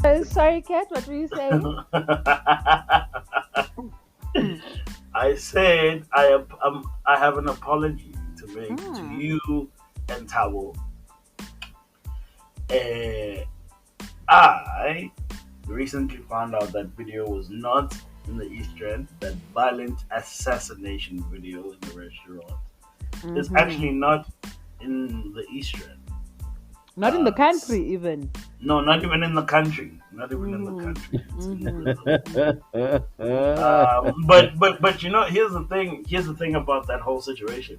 Sorry, Kat, what were you saying? I said I have an apology to make to Hmm. you and Towel. Uh, I recently found out that video was not in the East End. That violent assassination video in the restaurant is Mm-hmm. actually not in the East End. Not in the It's country, even. no, not even in the country. Not even in the Mm-hmm. country. It's in the Mm-hmm. middle. Mm-hmm. But here's the thing. Here's the thing about that whole situation.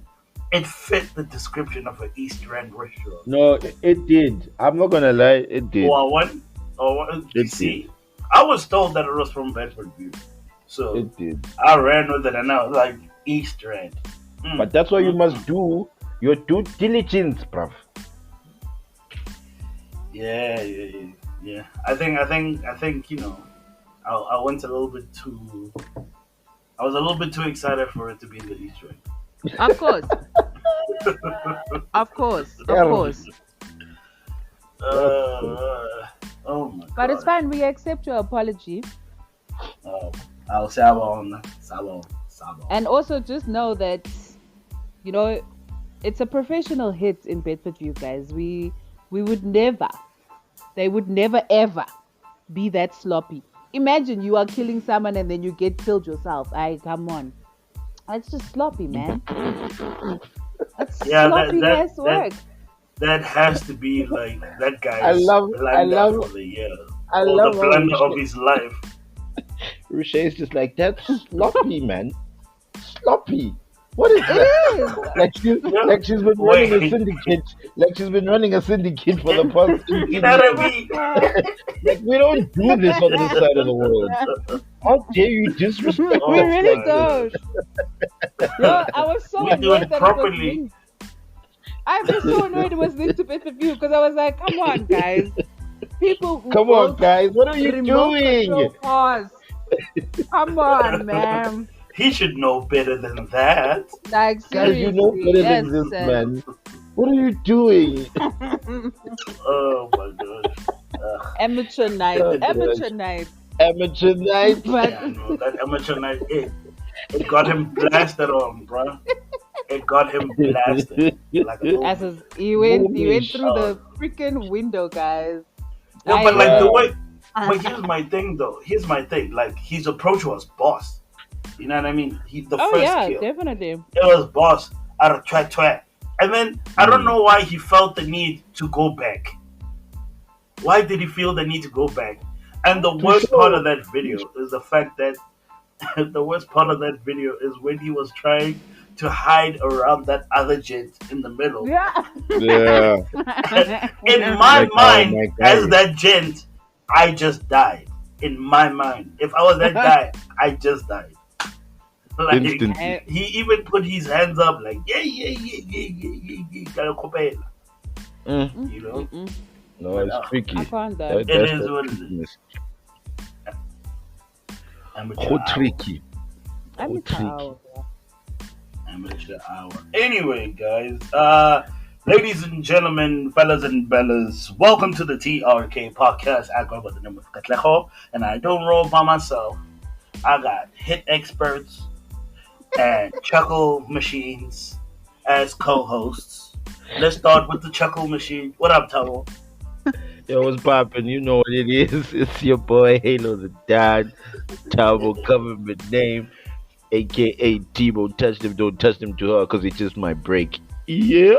It fit the description of an East End restaurant. No, it did. I'm not gonna lie, it did. Or one, you It did. see, I was told that it was from Bedford View, so It did. I ran with it, and I was like East End. But that's why you Mm. must do your due diligence, bruv. Yeah. I think I went a little bit too. I was a little bit too excited for it to be in the East End. Of course. Of course. Of Hell, course. that's Oh my But it's god. fine. We accept your apology. Oh, I'll Salon, Salon, Salon. And also just know that, you know, it's a professional hit in Bedford View, guys. We would never, they would never ever be that sloppy. Imagine you are killing someone and then you get killed yourself. Come on. That's just sloppy, man. That's Yeah, sloppy ass work. that has to be like that I guy's love I blunder love for the year, I or the love how blunder of his life. Richie is just like that's sloppy, man. Sloppy. What is It that? is. Yeah. Like she's been running a Wait, syndicate. Like she's been running a syndicate for the past you 18 know what I years. mean? Like we don't do this on this side of the world. How dare you disrespect We Oh us really like my this? don't. Yo, I was so we do annoyed it that it was properly. linked. I'm just so annoyed it was linked to Bedford View because I was like, come on, guys. People who Come on, own guys. What are you remote control doing? cars. Come on, man. He should know better than that. Like, Guys, you know seriously. better Yes, than this, sir. man. What are you doing? Oh my gosh. Amateur night. Oh, Amateur gosh. night. Amateur night. But Yeah, no, that amateur night, it got him blasted on, bruh. It got him blasted like a little. as he went Bullish. through the freaking window, guys. No, I but like the Wow. way. But here's my thing, though. Here's my thing. Like his approach was boss. You know what I mean? The Oh first yeah, kill, definitely. it was boss out of twat. And then I don't know why he felt the need to go back. Why did he feel the need to go back? And the To worst part of show. that video is the fact that the worst part of that video is when he was trying to hide around that other gent in the middle. Yeah. Yeah. In my Like, oh mind, my as god. that gent, I just died. In my mind, if I was that guy, I just died. Like Instantly. he even put his hands up, like yeah, gotta kopela, Mm. you know. No, But it's tricky. I found that. That, it that's is the what it is. trickiness. Amateur How hour. tricky. I'm How a tricky. child. Amateur hour. Anyway, guys, ladies and gentlemen, fellas and bellas, welcome to the TRK podcast. I go by the name of Katlejo, and I don't roll by myself. I got hit experts and Chuckle machines as co-hosts. Let's start with the Chuckle machine. What up, Towel? Yo, what's poppin'? You know what it is. It's your boy Halo the Dad. Tabo government name. AKA Tebow. Touch them, don't touch them to her because it's just my break. Yeah.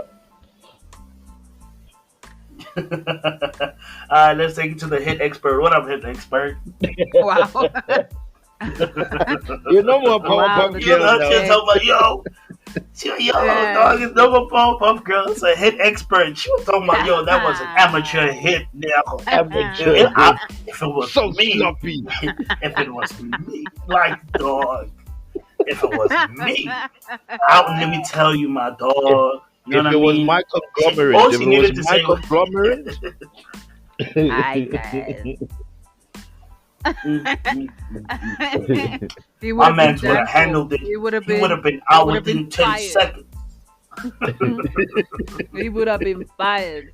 Let's take it to the hit expert. What up, hit expert? Wow. You're no more Wow, Powerpuff the You Girl know, disrespect. she's now. talking about, yo, dog, it's no more pop girl. It's a hit expert. She was talking about, yo, that was an amateur hit now. Amateur If, hit. if it was So me, sloppy. if it was me, like, dog, if it was me, let me tell you, my dog. You know If what I it was mean? my conglomerate, All if she it was needed to my say was, conglomerate, Hi, guys. He would my have been man's would done have for. handled it. He would have He would have been. been He out would have within been 10 fired. seconds. He would have been fired.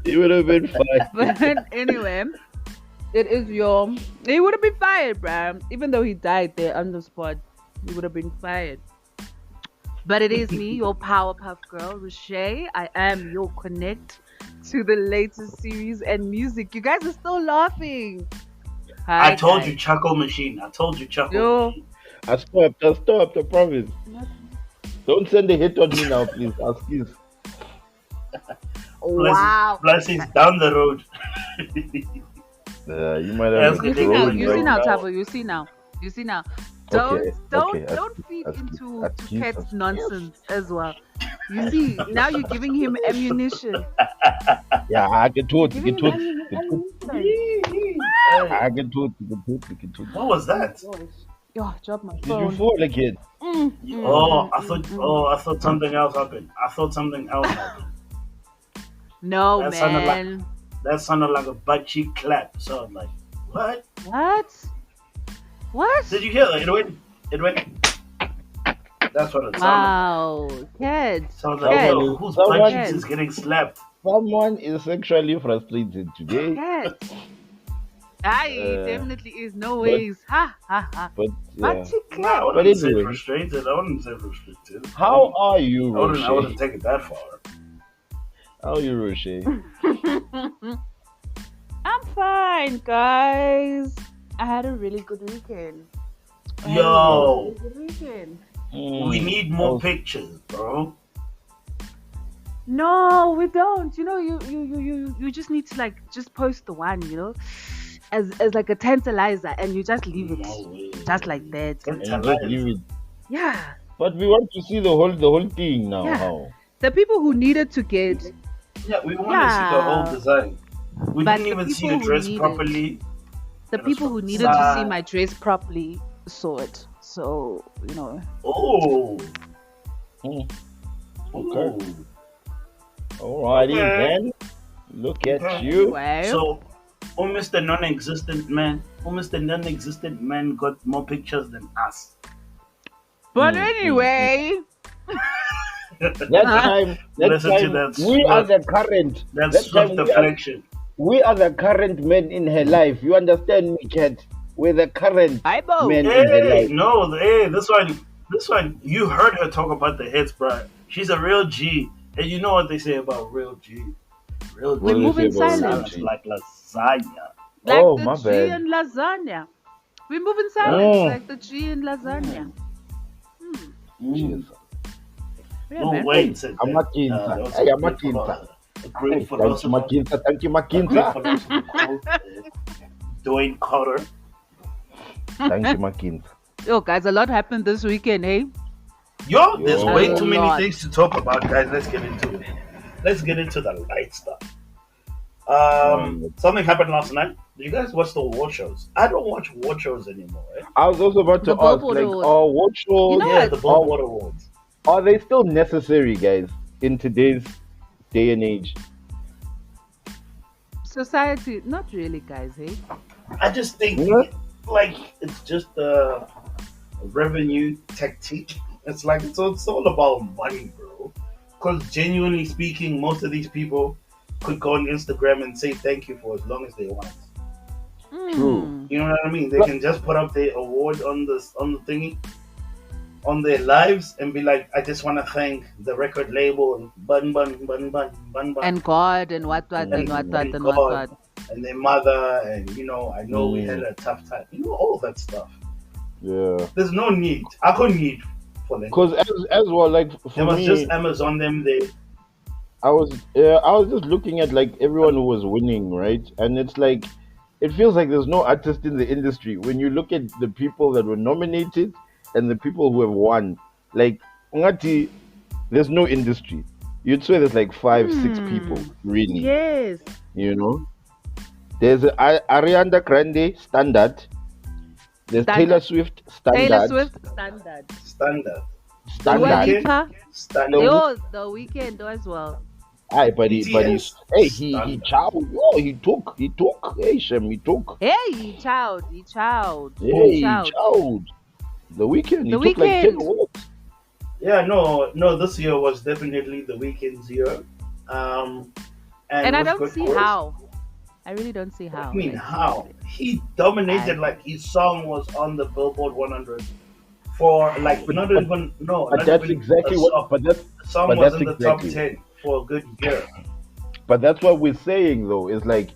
it would have been fine. But anyway, It is your. He would have been fired, bruh. Even though he died there on the spot, he would have been fired. But it is me, your Powerpuff Girl, Roche. I am your connect to the latest series and music. You guys are still laughing. I Hi, told you, guys. Chuckle Machine. I told you, Chuckle Yo. Machine. I stopped, I promise. Don't send a hit on me now, please. Excuse. Wow. Plus, he's down the road. You might Yes, have You a they see now, going rolling you see right right now, now. now. Tabo, you see now. You see now. Okay, okay. Don't feed Excuse, into excuse, Cat's excuse. nonsense as well. You see, now you're giving him ammunition. Yeah, I can do You're it. You giving can him do it. ammunition. Hey, I can do it. You can do it. You can do it. what was Oh my that? gosh. Yo, drop my Did you phone. fall again? I thought something else happened. I thought something else happened. No, That sounded like man. that sounded like a butt cheek clap. So I'm like, what? What? What? Did you hear that? It went. That's what it sounded like. Wow. Kids. Sounds like, Kids. yo, whose butt Someone cheeks Kids. is getting slapped? Someone is sexually frustrated today. Kids. I Uh, definitely is no but ways. Ha ha ha. but But yeah. she Nah, I clapped. But wouldn't say anyway, frustrated. I wouldn't say frustrated. how are you, I Roche? wouldn't take it that far. How are you, Roche? I'm fine, guys. I had a really good weekend. I had a really, Yo, really good weekend. we need I more was pictures, bro. No, we don't. You know, you just need to like just post the one, as like a tantalizer, and you just leave it No way. just like that. and you just leave Tantalize. it. Yeah, But we want to see the whole thing now. yeah. How? The people who needed to get, Yeah, we want to see the whole yeah, design. We but didn't the even see people you who dress needed, properly. the It was people from who the needed to see side. my dress properly saw it. So Oh, Hmm, okay. oh, Alrighty okay, then. Look at okay. you. anyway. So, Mr. Non-existent man got more pictures than us. But Hmm, hmm, hmm. anyway, That time, Listen to that we are swift, the current. that That swift time deflection. we are the current men in her life. You understand me, Cat? We're the current Bible. men in her Hey, life. no, this one, you heard her talk about the hits, bro. She's a real G. And you know what they say about real G? Real We What do G they move say in about real sounds silence, G? like lasagna. like Oh, the my G bad. in lasagna. We move in silence, Mm. like the G in lasagna. Hmm. Cheers. Yeah, No, man. wait, said that. Amakinta. That was Hey, a Amakinta. great Thank you, philosopher, Makinta. Thank you, a great Makinta. philosopher called Dwayne Carter. Thank you, Makinta. Yo, guys, a lot happened this weekend, hey? Yo, there's A way too many lot. things to talk about, guys. Let's get into it. Let's get into the light stuff. Something happened last night. Did you guys watch the award shows? I don't watch award shows anymore. Eh? I was also about The to ask, Billboard like, Awards. what shows You know Yeah, what? the Billboard Awards. are they still necessary, guys, in today's day and age? Society, not really, guys, hey? I just think Yeah. like it's just a revenue tactic. It's like it's all about money, bro. Because genuinely speaking, most of these people could go on Instagram and say thank you for as long as they want. True. Hmm. You know what I mean? They But can just put up their award on the thingy on their lives and be like, I just want to thank the record label and bun And God and what and and, what mm, and and what God and their mother and I know we had mm, a tough time. All that stuff. yeah. There's no need. I couldn't need for them. Because as well, like They for must just me, Amazon them there. I was just looking at like everyone who was winning, right? And it's like it feels like there's no artist in the industry when you look at the people that were nominated and the people who have won. Like Ngati, there's no industry. You'd say there's like 5, 6 people, really. Yes. You know, there's Ariana Grande standard. There's Taylor Standard. Swift Taylor standard. Swift, standard. Standard. The Dua Standard. Weeknd, Lipa. standard. Yo, the weekend as well. Aye, buddy, BTS, hey, he standard. chow. Oh, he took. Hey, Shem, he took. Hey, he chowed. Hey, He chowed. chowed. The weekend, he The took like 10 weekend. awards. Yeah, no. This year was definitely the Weeknd's year. And And I with don't good see cause. how. I really don't see What how. do you mean Like how? seriously. He dominated. I Like his song was on the Billboard 100 for like I But, not but even no, but not that's even a exactly what. song. The song But was that's in the top exactly. 10 for a good year. But that's what we're saying though. Is like,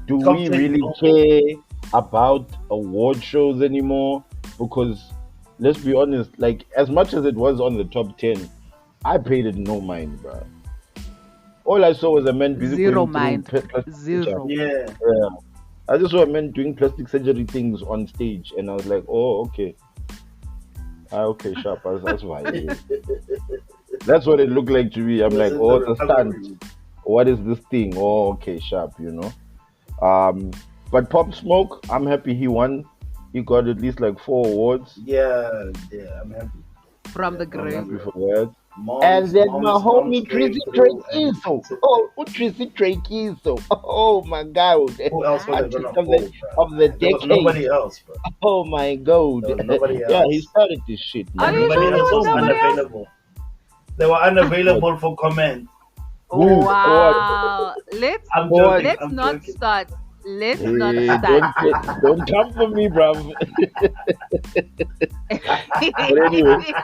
do Top we 10 really global. care about award shows anymore? Because let's be honest, like as much as it was on the top 10, I paid it no mind, bro. All I saw was a man busy zero going through mind. plastic surgery. Zero. Yeah. Yeah. I just saw a man doing plastic surgery things on stage, and I was like, oh, okay. Ah, okay, sharp. That's why. That's what it looked like to me. He I'm was like, in oh, the it's a recovery stunt. room. What is this thing? Oh, okay, sharp. Um, but Pop Smoke, I'm happy he won. He got at least like 4 awards. Yeah, yeah, I'm happy. From Yeah, the I'm I'm grave. happy happy. for that. And Moms, then my moms, moms homie came Tracy Drake through and Izzo. said, Oh, Tracy Drake Izzo. Oh my God. who else were they I Artist gonna of the pull, bro? of the There was decade. nobody else, bro. Oh my God. There was nobody Yeah, he else. started this shit, Are man. you Everybody sure there else was was So, nobody else? unavailable. They were unavailable for comment. who? What? Wow. Let's I'm What? joking. let's I'm not joking. start. Let's not Hey, start. don't come for me, bruv. But anyway,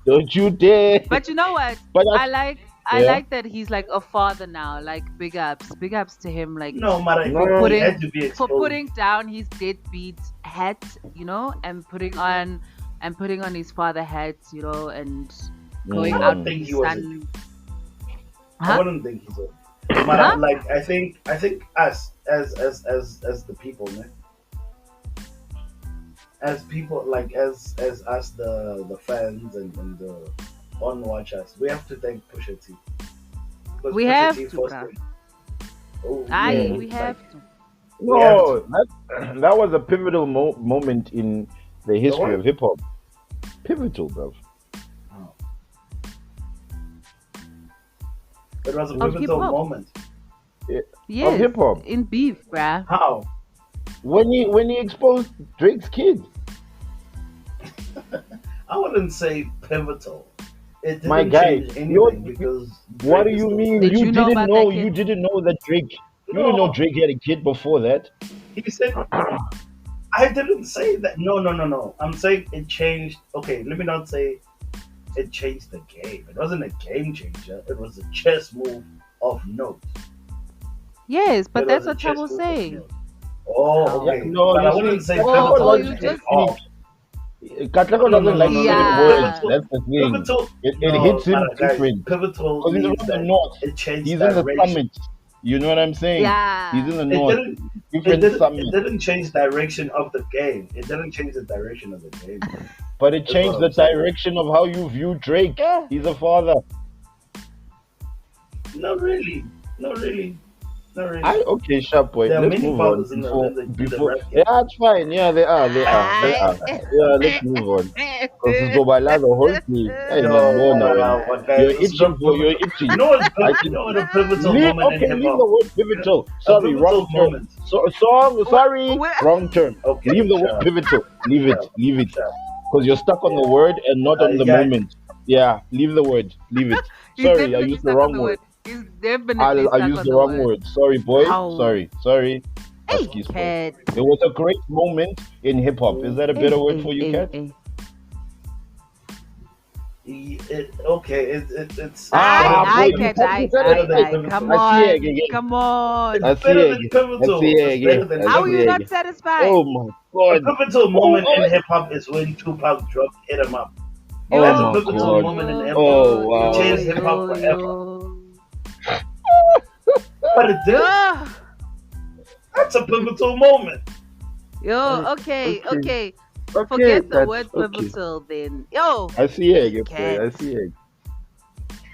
don't you dare. But you know what? But I yeah, like that he's like a father now. Like big ups to him. Like No, matter no, for he putting had to be for exposed. putting down his deadbeat hat, and putting on his father hat, and going I out don't with think his he was. son. I Huh? wouldn't think he's a. Huh? Like I think us as the people, man, as people like as us the fans and the on watchers, we have to thank Pusha T because We Pusha have T to, forced bruh. him. Oh Aye, yeah, mm, we like have to. we have no, to. that was a pivotal moment in the The history what? of hip hop. Pivotal, bruv. Oh, it was a It Of was hip pivotal hop. moment. of Yes. hip hop In beef, bruh. How? when he exposed Drake's kid. I wouldn't say pivotal. It My didn't guy, change anything because what do Drake is you still mean? Did Drake. you know about that kid? You didn't know that Drake. You didn't know No, Drake had a kid before that. he said I didn't say that. No, no, no, no. I'm saying it changed. Okay, let me not say it changed the game. It wasn't a game changer. It was a chess move of note. Yes, but It that's was a what chess Chabo's move of saying. note. Oh, Yeah, Oh. okay. no, But you I see, wouldn't say Katlego pivotal Or doesn't you to hip just speak. hop. Katlego No, no, doesn't no, like no, no, certain no. words. yeah. Pivotal, That's the thing. pivotal. It hits No, him guys. different Pivotal because he's means from the that north. it changed He's in the direction. summit. You know what I'm saying? He's Yeah. in the It north. didn't. Different It summit. didn't change direction of the game. It didn't change the direction of the game. But it That's what changed the I'm saying. direction of how you view Drake. Yeah. He's a father. Not really. Not really. Not really. Okay, sharp boy. There are Let's many move on fathers in the before. rap game. Yeah, it's fine. Yeah, they are. Aight. Yeah, let's move on. Because it's Gobala the whole thing. Hey, No, Nambona, man. but guys, it's not You're pivotal. itching. You know what? I You think know what a pivotal moment in hip leave hop? the word pivotal. A Sorry, pivotal wrong term. moment. Sorry, Where- wrong term. Okay, Leave the shut word up, pivotal. Leave shut it. up, Leave it. shut up. Because you're stuck on the Yeah, word and not on you the got it. moment. Yeah, leave the word. Leave it. He's Sorry, I definitely used the stuck on wrong the word. word. He's definitely I stuck used on the the wrong word. word. Sorry, boy. How? Sorry. Hey, Huskies, boy. cat. It was a great moment in hip hop. Is that a Hey, better word hey, for you, hey, Kat? hey. Okay, it's Ah, I boy, better you cat, than can't I, say better I, than I. it. Come pivotal. I see it on, again. come on. I It's see better it than again. I see pivotal. it It's better again. than I How are see you it pivotal. not again. satisfied? Oh my A god. pivotal Oh, moment oh, in hip hop is when Tupac dropped "Hit 'Em Up." That's a oh my Yo, pivotal yo, god. moment in yo, hip hop. Oh yo, It yo, wow. changed hip hop yo, forever. yo. But it didn't. Yo, That's a pivotal moment. yo, okay, Okay. okay. Okay, Forget the that's word okay. pivotal then. Yo, I see it hey, again, boy. cat. I see it.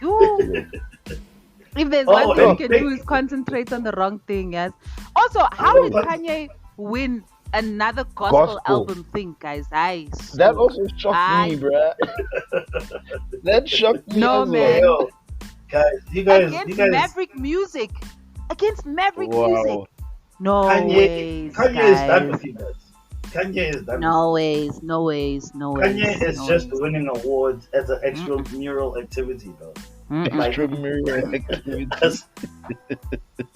Yo. If there's Oh, one thing you and can big. do is concentrate on the wrong thing, yes. Also, how Oh, did Kanye win another gospel gospel. album thing, guys? I That so also shocked me, I bruh. That shocked me no as Hey, man. well. yo, guys, you Against guys, Maverick Music. Against Maverick Music. Wow. No ways, Kanye is done guys. with you guys. Kanye is done. No ways, no ways, no Kanye ways, is no just ways. winning awards as an Mm-mm. extramural activity, though. Mm-mm. Like Extramural activity. as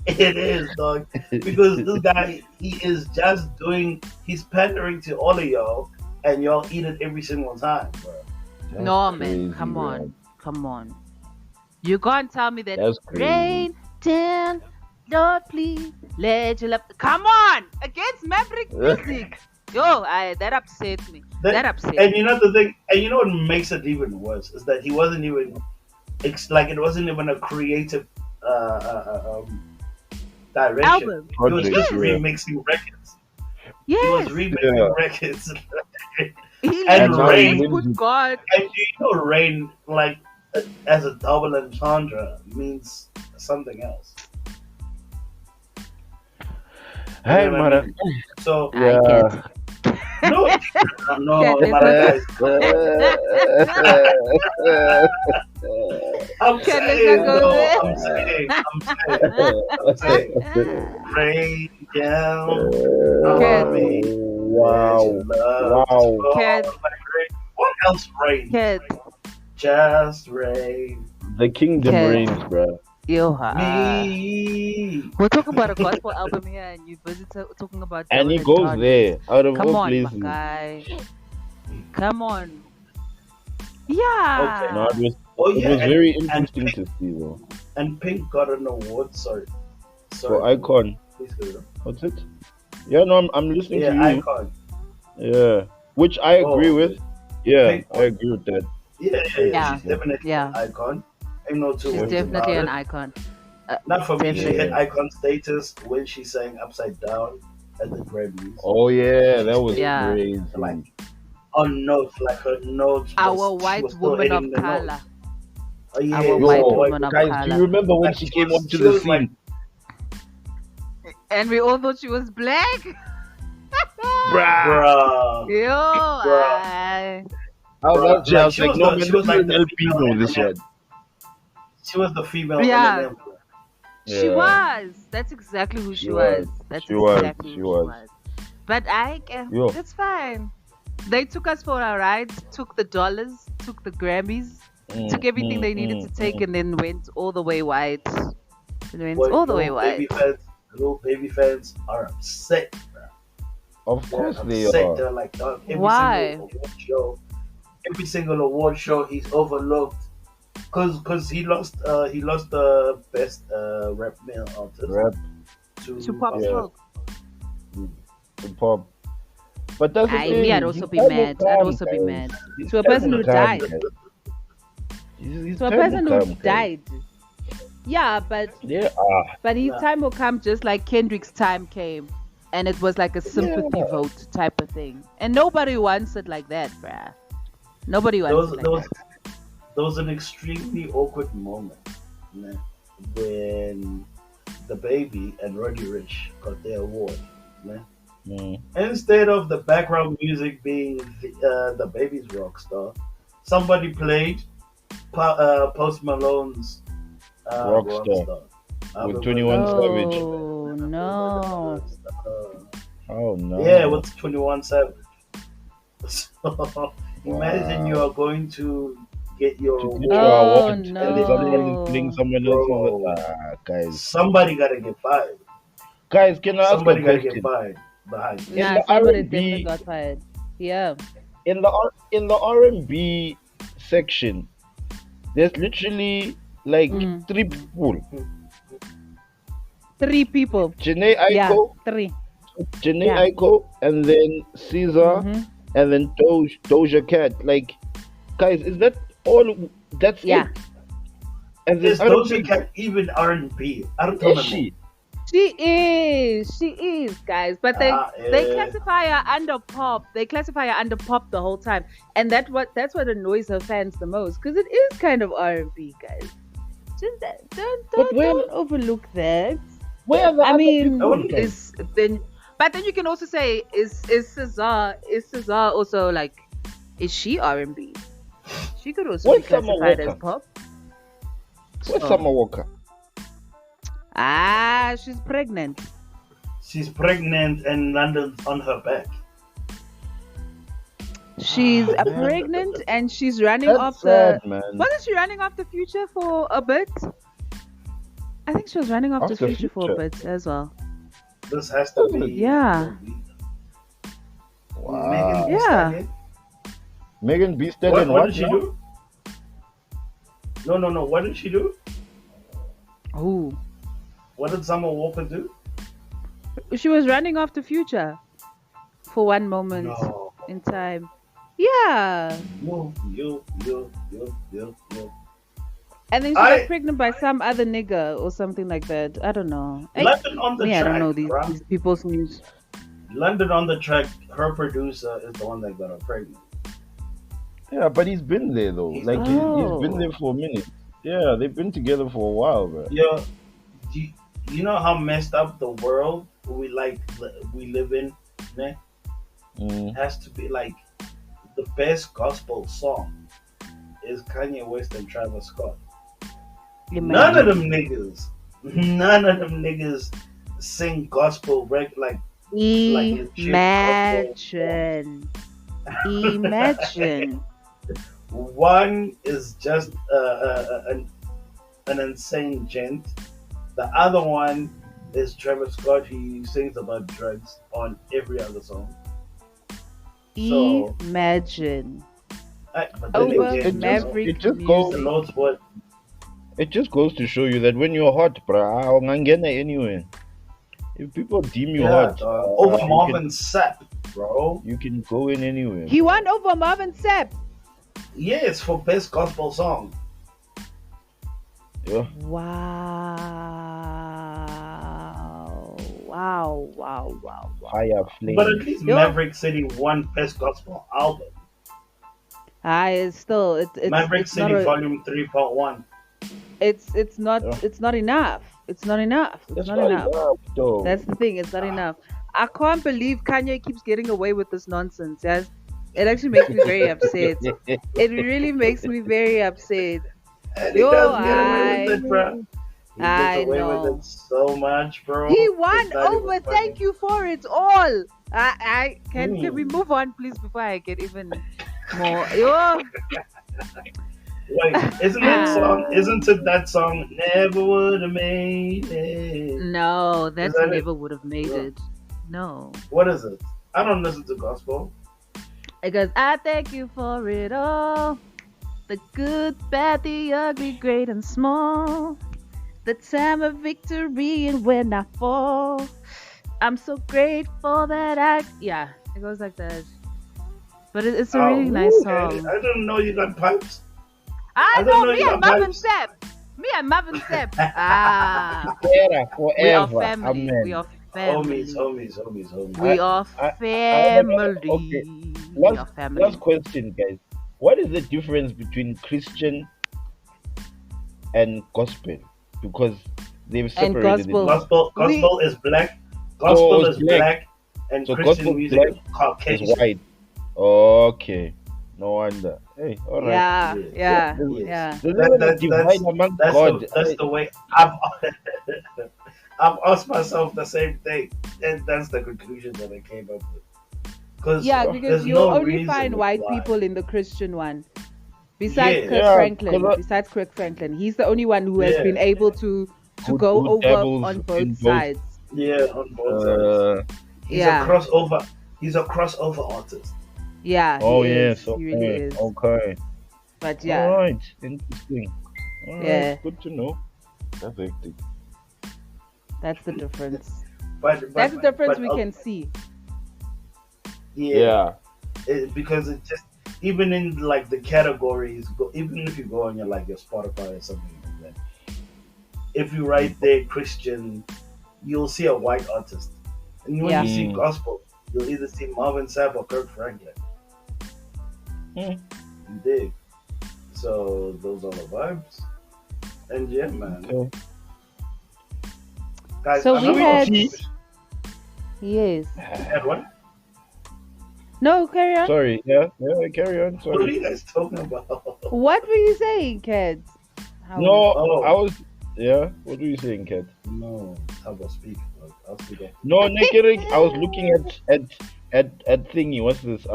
it is, dog. Because this guy, he is just doing, he's pandering to all of y'all, and y'all eat it every single time, bro. That's No, man. crazy, Come bro. on. Come on. You can't tell me that That's crazy. rain down, Lord, please let your love. Come on, against Maverick music. Yo, that upsets me. That upsets And me. you know the thing, and you know what makes it even worse is that he wasn't even, like it wasn't even a creative direction. Album. He was Project, just yeah. remixing records. He was Yes. remixing Yeah. records. He And now literally he Rain, just wins put it. God. and do you know Rain, like as a double entendre, means something else. You Hey, know what I Mara. mean? So I Yeah. can't. no, no, Can't Mara, listen. guys. I'm Can't let her saying go though. there. I'm saying. Rain down on Can't. me. Let your Wow. love just Wow. fall Can't. like rain. What else rain? Can't. Just rain. The kingdom Can't. reigns, bro. Yo, Me. we're talking about a gospel album here, and you're busy talking about And he double goes entendres. there, out of Come all on, my places. guy. Come on. Okay. Yeah. No, it Oh was yeah, very and interesting Pink, to see, though. and Pink got an award. Sorry. For Icon. Please go on. What's it? Yeah, no, I'm listening to Yeah, you. Icon. Yeah. Which I agree Oh, with. Yeah, Pink I agree with that. Yeah. Yeah. She's definitely Yeah. an icon. Ain't no two She's ways definitely about an it. icon. Not for me. She Definitely. hit icon status when she sang "Upside Down" at the Grammys. Oh, yeah, that was Yeah. crazy. Like on notes, like her notes. Our Was, she white was still woman of hitting the color. notes. Oh yeah, Our yeah, white Yo, woman of guys, do color. you remember when Like, she she came was- onto she the was, like, scene? And we all thought she was black. Bruh. Bruh. Yo, I was Bruh. actually, I was she like, was no, the, man, she was this is like an the female Alpino, this Eminem. one. She was the female Yeah. Eminem. she Yeah. was. That's exactly who She she was. was. That's She was. exactly She who was. she was. But Yo. it's fine. They took us for a ride, took the dollars, took the Grammys, took everything they needed to take, and then went all the way white. Went Boy, all the way little white. baby fans are upset. Of course they upset. are. They're like, dog, Why? every single award show, he's overlooked because he lost the best rap male artist Rap To Pop Yeah. Smoke. to pop. But that's the thing. Me, I'd also be His time will mad. I'd come, also be guys. mad. His To a time person will who come, died. guys. His To a time will person who come, guys. died. Yeah, but Yeah. his Yeah. time will come just like Kendrick's time came. And it was like a sympathy Yeah. vote type of thing. And nobody wants it like that, bruh. Nobody wants it like that. There was an extremely awkward moment, man, when the baby and Roddy Rich got their award, man. Mm. Instead of the background music being the baby's rock star, somebody played Post Malone's Rockstar. With 21 Savage. Oh, no. Oh no. Yeah, with 21 Savage. So imagine you are going to get your To award. get your Oh, award no. and someone playing someone else on Bro. the guys. Somebody gotta get fired. Guys, can I ask Somebody a gotta get question? fired behind. In Nah, the somebody R&B definitely got fired. Yeah. in the R&B section, there's literally like Mm. 3 people. 3 people. Janae Yeah, Aiko, 3. Janae Yeah. Aiko, and then Caesar, Mhm. and then Doja Cat. Like, guys, is that all? That's Yeah. it. And Is then Doja Cat even R&B? I don't know. Is she? She is, guys. But they classify her under pop. They classify her under pop the whole time, and that's what annoys her fans the most, because it is kind of R&B, guys. Just don't overlook that. Where are the I other mean, people, guys? but then you can also say, is Cesar also like, is she R&B? She could also Where's be Summer classified as Walker? pop. Where's So- Summer Walker? She's pregnant. She's pregnant and London's on her back. She's Man, pregnant and she's running that's sad, after. man. Wasn't she running after Future for a bit? I think she was running after After Future for a Future. bit as well. This has to be Yeah. Megan Thee Wow. Yeah. Stallion. Megan B. What, Stallion, what what did she now? do? No. What did she do? Oh, What did Summer Walker do? she was running after Future for one moment No. in time. Yeah. Yo. And then she I got pregnant by some other nigga or something like that. I don't know. London on the Me, I track. don't know bruh. these people's news. London on the track. Her producer is the one that got her pregnant. Yeah, but he's been there though. He's- Like he's been Oh. there for a minute. Yeah, they've been together for a while, bro. Yo, you know how messed up the world we live in? Ne? Mm. Has to be like the best gospel song is Kanye West and Travis Scott. None of them niggas sing gospel like legit Imagine. Imagine. one is just an insane gent. The other one is Travis Scott. He sings about drugs on every other song. So, Imagine. but then Over again, Maverick it just the goes- music. Lord's what It just goes to show you that when you're hot, bro, anywhere. If people deem you hot, over you Marvin Sapp, bro. you can go in anywhere. He won over Marvin Sapp. Yes, for best gospel song. Yeah. Wow. Higher flame. But at least Yo. Maverick City won best gospel album. It's still it's Maverick it's not City a, Volume 3.1. it's not Yeah. it's not enough. It's not enough. It's That's not enough. though. That's the thing. It's not enough. I can't believe Kanye keeps getting away with this nonsense. Yes, it actually makes me very upset. It really makes me very upset. And he Yo, does get away with it, bro. He I gets away know. with it so much, bro. He It's won not over. even funny. Thank you for it all. Can we move on, please, before I get even more? Yo, Wait, isn't it that song Never Would Have Made It? no, that that it? never would have made Yeah. it. No, What is it? I don't listen to gospel. because I thank you for it all. The good, bad, the ugly, great and small. The time of victory and when I fall. I'm so grateful that yeah, it goes like that. But it's a really nice okay. song. I didn't know you got pipes. I I don't know know me you and got Marvin pipes. Sapp. Me and Marvin Sapp. Ah, Forever, we are forever. family. Amen. We are family. Homies. We are I- family. okay. We are Last family. question, guys. What is the difference between Christian and gospel? Because they've separated gospel. it. Gospel is black. Gospel it's is black. And So Christian gospel music black is Caucasian. It's white. Okay. No wonder. Hey, all right. Yeah, Yes. yeah, Yes. yeah. There's That- even a that's- divide among That's God. that's the way I've asked myself the same thing, and that's the conclusion that I came up with. Yeah, there's because you no only reason find white why. people in the Christian one. Besides Yeah. Kirk Yeah, Franklin. 'cause Besides Kirk Franklin. He's the only one who has Yeah. been able to Who- go who over dabbles on in both both. sides. Yeah, on both sides. He's Yeah. a crossover. He's a crossover artist. Yeah. Oh he yes. is. He really Okay. is. Okay. But yeah. All right. Interesting. All right. Yeah. Good to know. That's hectic. That's the difference. But That's the difference but, we can see. Yeah. Because it just even in like the categories, even if you go on your like your Spotify or something like that, if you write there Christian, you'll see a white artist, and when Yeah. you see Mm. gospel, you'll either see Marvin Sapp or Kirk Franklin. Hmm. You dig? So those are the vibes, and yeah, man, Okay. guys. So I'm we not had- gonna- Yes. had one. No, carry on. Sorry. Yeah. Yeah. Carry on. What are Sorry. you guys talking about? What were you saying, kids? No. Oh. I was. Yeah. What were you saying, Kat? No, how about speak? I'll speak up. No, Nikirik, I was looking at thingy. What's this?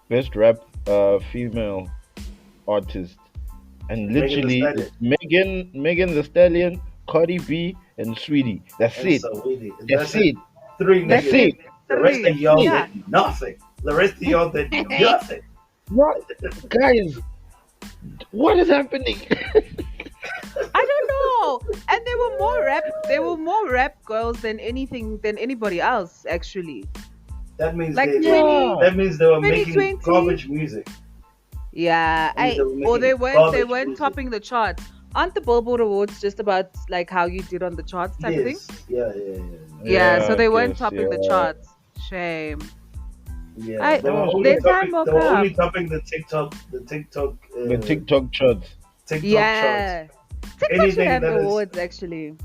best rap female artist, and Megan Thee literally Stallion it's Megan the Stallion, Cardi B, and Sweetie. That's and it. Saweetie. That's That's it. it. Three That's That's niggas. it. it. The rest of Three. That's y'all it. Yeah. did nothing. The rest of y'all did nothing. What, guys? What is happening? I don't know. And there were more rap. There were more rap girls than anything than anybody else actually. That means Like they. 20, Yeah. That means they were making 2020. garbage music. Yeah, That means they I were or making they garbage weren't music. topping the charts. Aren't the Billboard Awards just about like how you did on the charts type of thing? Yes. Yeah. Yeah, so Yeah, I they weren't guess. topping the Yeah. charts. Shame. Yeah. I They were Oh only their shit. time topping. will They were only come. topping the The TikTok charts. TikTok charts. Yeah. TikTok should Anything have that is. awards actually.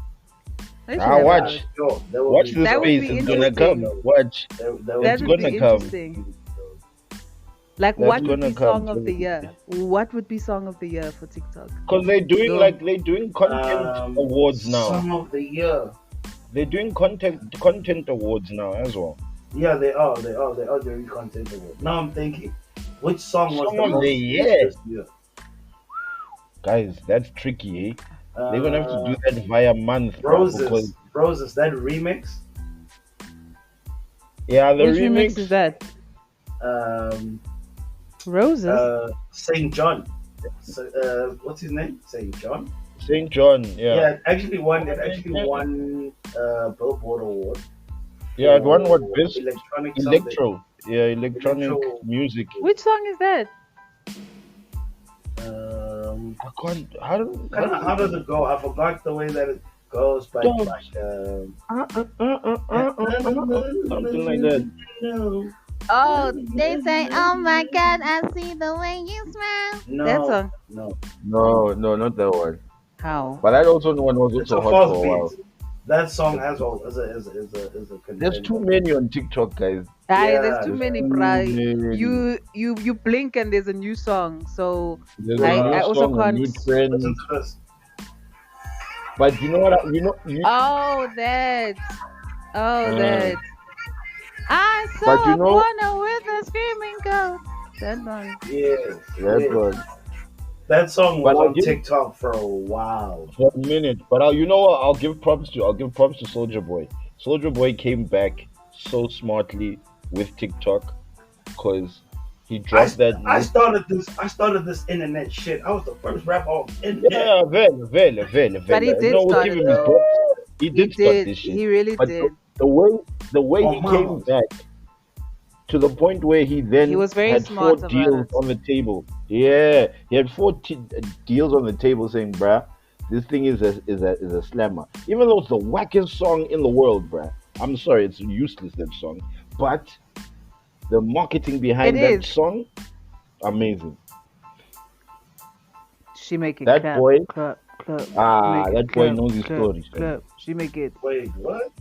They should Ah, have watch. awards. Sure, there will Watch be. this That would space. be It's gonna come. interesting. Watch. There will That It's would be. be gonna come. interesting. Like That's what would gonna be come. song of the year? What would be song of the year for TikTok? Cause they're doing Go. content awards now. Song of the year. They're doing content awards now as well. Yeah, they are. They are doing content award. Now I'm thinking, which song was Song the of most the used year. this year? Guys, that's tricky, eh? They're gonna have to do that via month, bro, Roses. because Roses. That remix. yeah, the Which remix is remix. that? Um. Roses. Saint John. So, what's his name? Saint John. St. John, Yeah, yeah. it actually won. It actually won Billboard award. Yeah, it won what for best electronic something. electro. Yeah, electronic Electro. music. Which song is that? I can't How does it go? I forgot the way that it goes, but Don't. like something like that. No, Oh, they say, "Oh my God, I see the way you smile." no, That song. no. No, not that one. How? But that also one was It's a also hot false for a while. beat. That song has all is a There's contender. too many on TikTok, guys. Aye, Yeah, there's too many, Too bruh. many. You blink and there's a new song. So There's I a new also song, a new can't. trend. Listen to this. But you know what? Oh, that. Oh, Uh, that. I but saw you a know corner with a screaming goat. That one. Yes, that yes. one That song But was I'll on give- TikTok for a while. for a minute. But you know what? I'll give props to Soldier Boy. Soldier Boy came back so smartly with TikTok because he dropped that. I started this internet shit. I was the first rapper on internet. Yeah, well. But he did No, we'll start give it him his though. props. He He did start did. this shit. He really But did. the way Oh, he mama. came back to the point where he then He was very had smart 4 about deals it. on the table. Yeah, he had 4 deals on the table saying, "Bruh, this thing is a slammer." Even though it's the wackest song in the world, bruh. I'm sorry, it's useless that song, but the marketing behind It that is. song, amazing. She make it That clap, boy, clap. ah, Make it that boy clap, knows his clap, stories. man. clap. She make it. Wait, what?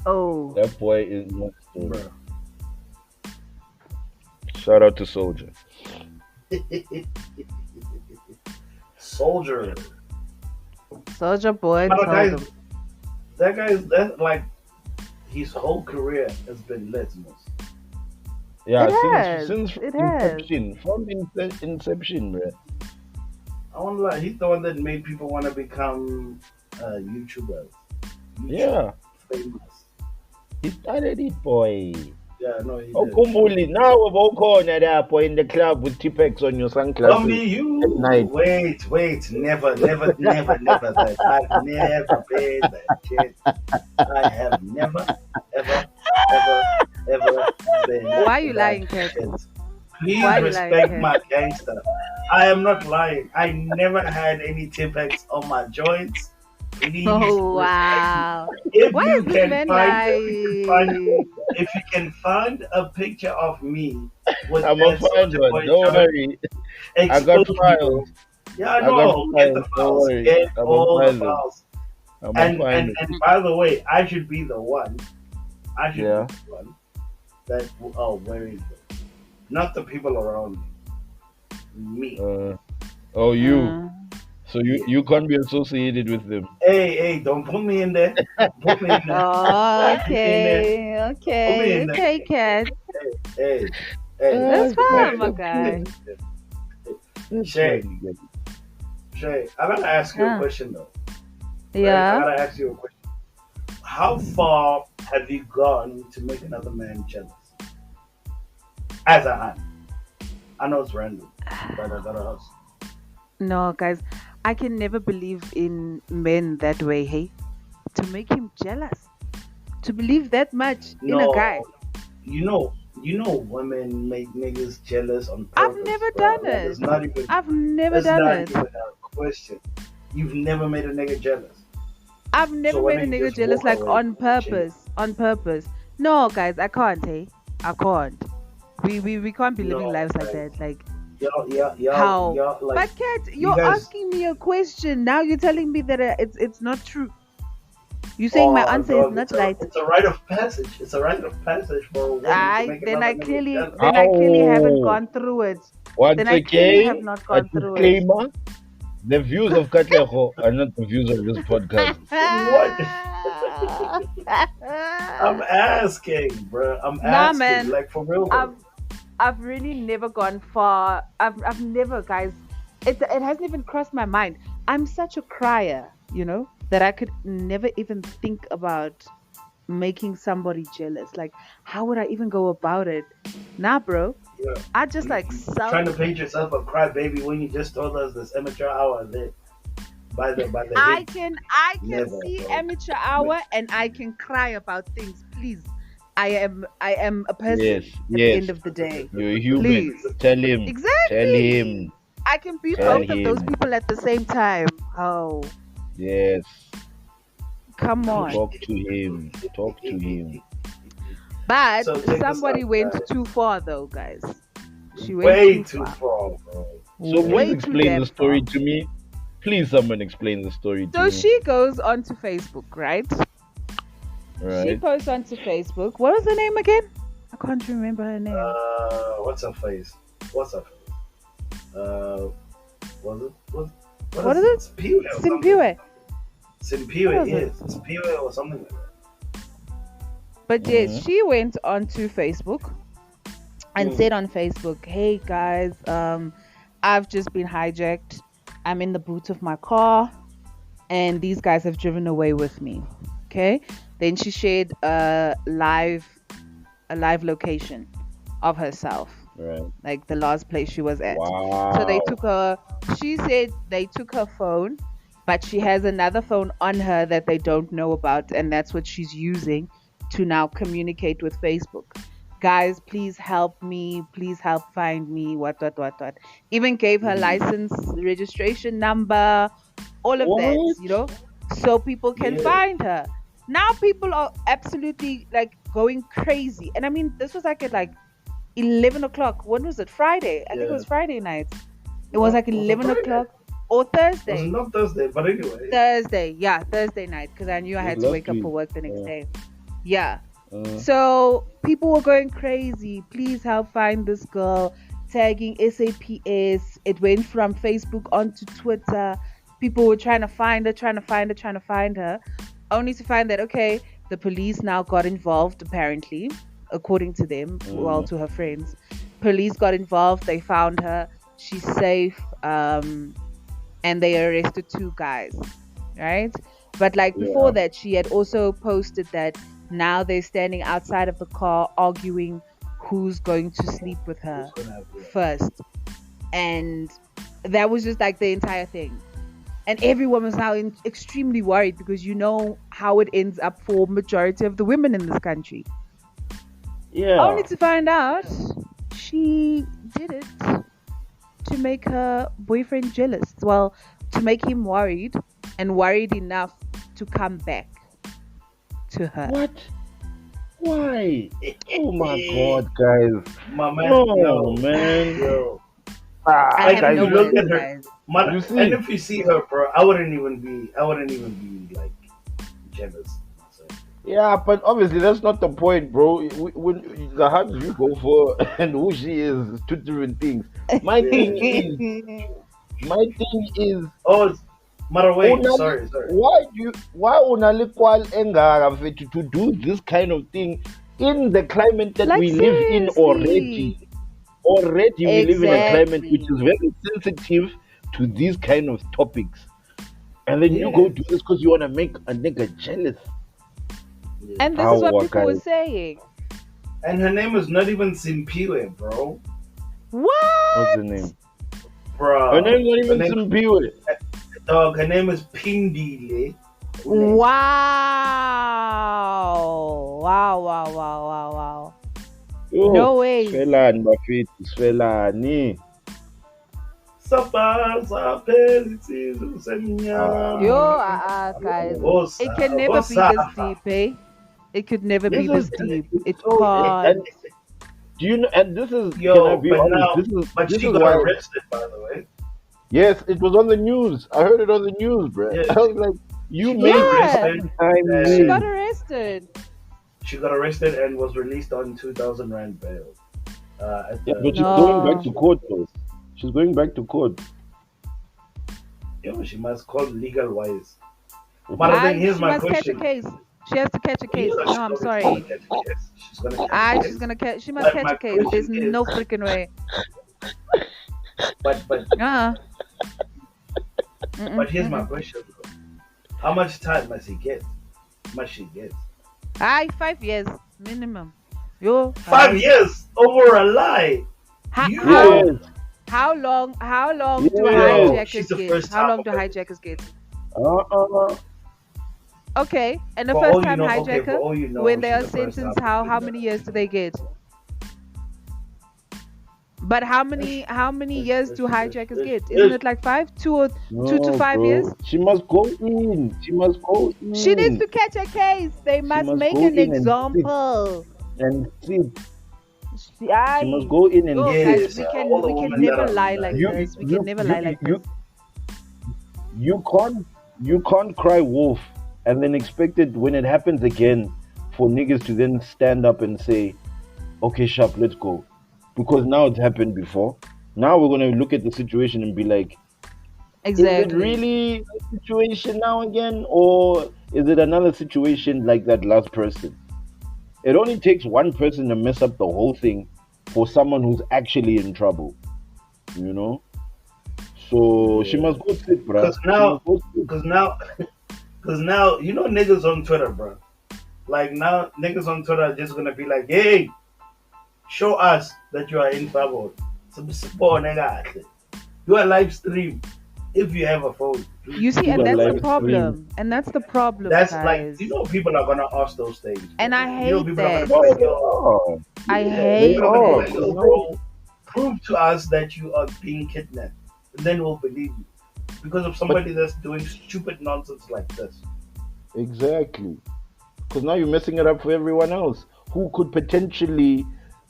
Oh. That boy is knows his stories. Bruh. Shout out to Soldier. Soldier. Soldier Boy But told him. that guy's that like his whole career has been Letmos. Yeah, It has. since It has. inception, from inception, bruh. I won't lie, he's the one that made people want to become YouTubers. Yeah, Famous. he started it, boy. Yeah, no, he Oh, did. Kumbuli, now we're all corner there, boy, in the club with T-Pex on your sunglasses. Only you. at night. Wait. Never that. I've never been that shit. I have never, ever been. Why are you that lying, Kat? shit. Please Why are you lying, respect Kat? my gangster. I am not lying. I never had any Tipex on my joints. Please. Oh wow. If Why you is this can man find, if you can find a picture of me with I'm that a fine Soulja one, Boy don't shirt, worry. I got expose files. me. Yeah, I I got know. Get the files, don't files. worry. Get I'm all a the filer. files. I'm And, a and fine. and by the way, I should be the one. I should Yeah. be the one that are wearing them, not the people around me. Oh, you. Uh, So you can't be associated with them. Hey, don't put me in there. Put me in there. oh, Put me in there. okay, Put me in there. okay, Kat. Hey, Hey, That's That's fine, my so guy. cute. That's Shay, funny. Shay, I gotta ask you a Huh. question though. Right? I Yeah. gotta ask you a question. How far have you gone to make another man jealous? As a hand. I know it's random, but I gotta ask. No, guys, I can never believe in men that way, hey? To make him jealous. To believe that much in a guy. No, women make niggas jealous on I've purpose, never bro. done Like it. it's not even. I've never It's done not it. even a question. You've never made a nigga jealous. I've So never why made a don't you nigga just jealous walk like away on from the chick? purpose. On purpose. No, guys, I can't, hey? I can't. We can't be living No, lives like like that. Like how? y'all, like But Kat, you you're guys. asking me a question. Now you're telling me that it's not true. You're saying my Oh, answer is dog, not right. it's a rite of passage. It's a rite of passage for a woman to I make then another I nigga clearly jealous. then I clearly haven't How? gone through it. Once Then I clearly have again, not a gone through it. disclaimer: the views of Katleho are not the views of this podcast. What? I'm asking, bro. I'm Nah, asking, man. like for real I've though. I've really never gone far. I've never, guys. It hasn't even crossed my mind. I'm such a crier, that I could never even think about making somebody jealous. Like, how would I even go about it? Nah, bro. Yeah. I just like You trying to sulk. paint yourself a crybaby when you just told us this amateur hour lit by the I hit. can Never, see bro. amateur hour and I can cry about things. Please. I am a Yes, person at the end yes. of the day. You're human. Please. Tell him. Tell him. Exactly. I can be Tell both of those him. people at the same time. Oh, Yes. come on. Talk to him. Talk to him. But So check this somebody out, went guys. too far, though, guys. She went Way too too far. far, bro. So please Way too explain the damn story far. to me. Please, someone explain the story to So me. she goes onto Facebook, right? She Right? posts onto Facebook. What was her name again? I can't remember her name. What's her face? What's her face? Was it? What is it? Simpiwe or something? Simpiwe. Simpiwe, What was yes. it? Simpiwe or something like that. But yes, Mhm. she went onto Facebook and said on Facebook, "Hey guys, I've just been hijacked. I'm in the boot of my car, and these guys have driven away with me." Okay. Then she shared a live location of herself, Right. like the last place she was at. Wow. So they took her. She said they took her phone, but she has another phone on her that they don't know about, and that's what she's using to now communicate with Facebook. Guys, please help me. Please help find me. What. Even gave her license registration number, all of that, What? so people can Yeah. find her. Now people are absolutely like going crazy. And I mean, this was like at like 11 o'clock. When was it? Friday. I think it was Friday night. It was like Was it 11 Friday? o'clock or Was Thursday. it not Thursday? But anyway. Thursday. Yeah, Thursday night. Because I knew I had to wake up Lovely. for work the next Yeah. day. Yeah. Uh, So people were going crazy. Please help find this girl. Tagging SAPS. It went from Facebook onto Twitter. People were trying to find her. Only to find that, okay, the police now got involved, apparently, according to them, well, to her friends. Police got involved. They found her. She's safe. And they arrested 2 guys, right? But like before that, she had also posted that now they're standing outside of the car arguing who's going to sleep with her first. And that was just like the entire thing. And everyone was now extremely worried because you know how it ends up for majority of the women in this country. yeah. Only to find out she did it to make her boyfriend jealous. Well, to make him worried and worried enough to come back to her. What? Why? Oh my God, guys. My man, No, yo, man. yo. I Like, have if no you look words, at her, guys. You see? and if you see her, bro, I wouldn't even be like jealous. Yeah, but obviously that's not the point, bro. When the hugs you go for and who she is 2 different things. My thing is, Oh, matter wait, Onali- sorry. why only qual engaka to do this kind of thing in the climate that Like, we live in already? seriously. already we live in a climate which Exactly. is very sensitive to these kind of topics. And then you go Yes. do this because you want to make a nigga jealous. Yes. And this is what Our people were guys. saying. And her name is not even Simpiwe, bro. What's What? the name? Her Bro. name's not Her even name, Simpiwe. dog, her name is Pindile. Wow. Wow, wow, wow, wow, wow. Oh, No ways. Svelani, bafethu, Svelani. Saphelisizo Ah, Yo, semnyama. guys. Osa, It can never be this Osafa. deep, eh? It could never be this this is deep. It so, and can't. do you know? And this is, can I Yo, be but honest? now, but This she is got why. arrested, by the way. Yes, it was on the news. I heard it on the news, bro. Yeah, I was like, you she got made Yeah. arrested. time She And got news. arrested. she got arrested and was released on 2,000 rand bail. At Yeah, the but she's going back No. to court though. She's going back to court. Yo, she must call legal wise. But I think here's She my must catch a question. case. She has to catch a Yeah, case. she's No, I'm obviously sorry. gonna catch a case. She's gonna catch a She's case. gonna catch. She must But catch my a case. There's question no is, freaking way. but Mm-mm, here's my mm-mm. question, bro. How much time must he get? Must she get? 5 years minimum. Yo. 5 years over a lie. How You how, Yes, how long? How long do yes. Yo, hijackers she's the get? first How time long do offender. hijackers get? Uh-uh. Okay, and the For first all you time know, okay, for hijacker, all you know, when they she's are the first sentenced, time how offender. many years do they get? But how many years do hijackers get? Isn't it like 5, 2 to No, 5 years? bro. She must go in. She must go She needs in. to catch a case. They She must must make go an in example. and sit. She Aye. must go in and Yo, sit. guys, Yes, all the we can women never that are lie like You, this. We you, can never lie like you, this. you can't cry wolf and then expect it when it happens again for niggas to then stand up and say, okay, sharp, let's go. Because now it's happened before. Now we're gonna look at the situation and be like, is it Exactly. really a situation now again, or is it another situation like that last person? It only takes one person to mess up the whole thing for someone who's actually in trouble, you know. So she Yeah. must go sit, bruh. Cause She now, must go sit. cause now, you know niggas on Twitter, bro. Like now, niggas on Twitter are just gonna be like, "Hey, show us that you are in trouble. Some support, nigga. Do a live stream if you have a phone. You see, Do and a that's the live stream. problem. And that's the problem, That's guys. like, you know, people are gonna ask those things. Bro. And I You know, hate people are that. gonna be like, They yo, are. I yeah, hate people are gonna be like, that. yo, bro, prove to us that you are being kidnapped, and then we'll believe you. Because of somebody that's doing stupid nonsense like this. Exactly. Because now you're messing it up for everyone else who could potentially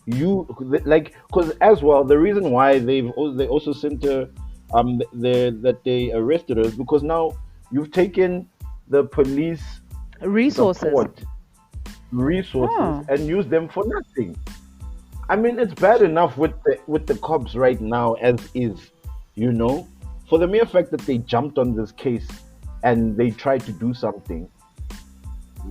because as well the reason why they also sent her that they arrested her is because now you've taken the police Resources. support resources Oh. and used them for nothing. I mean, it's bad enough with the cops right now as is, you know, for the mere fact that they jumped on this case and they tried to do something.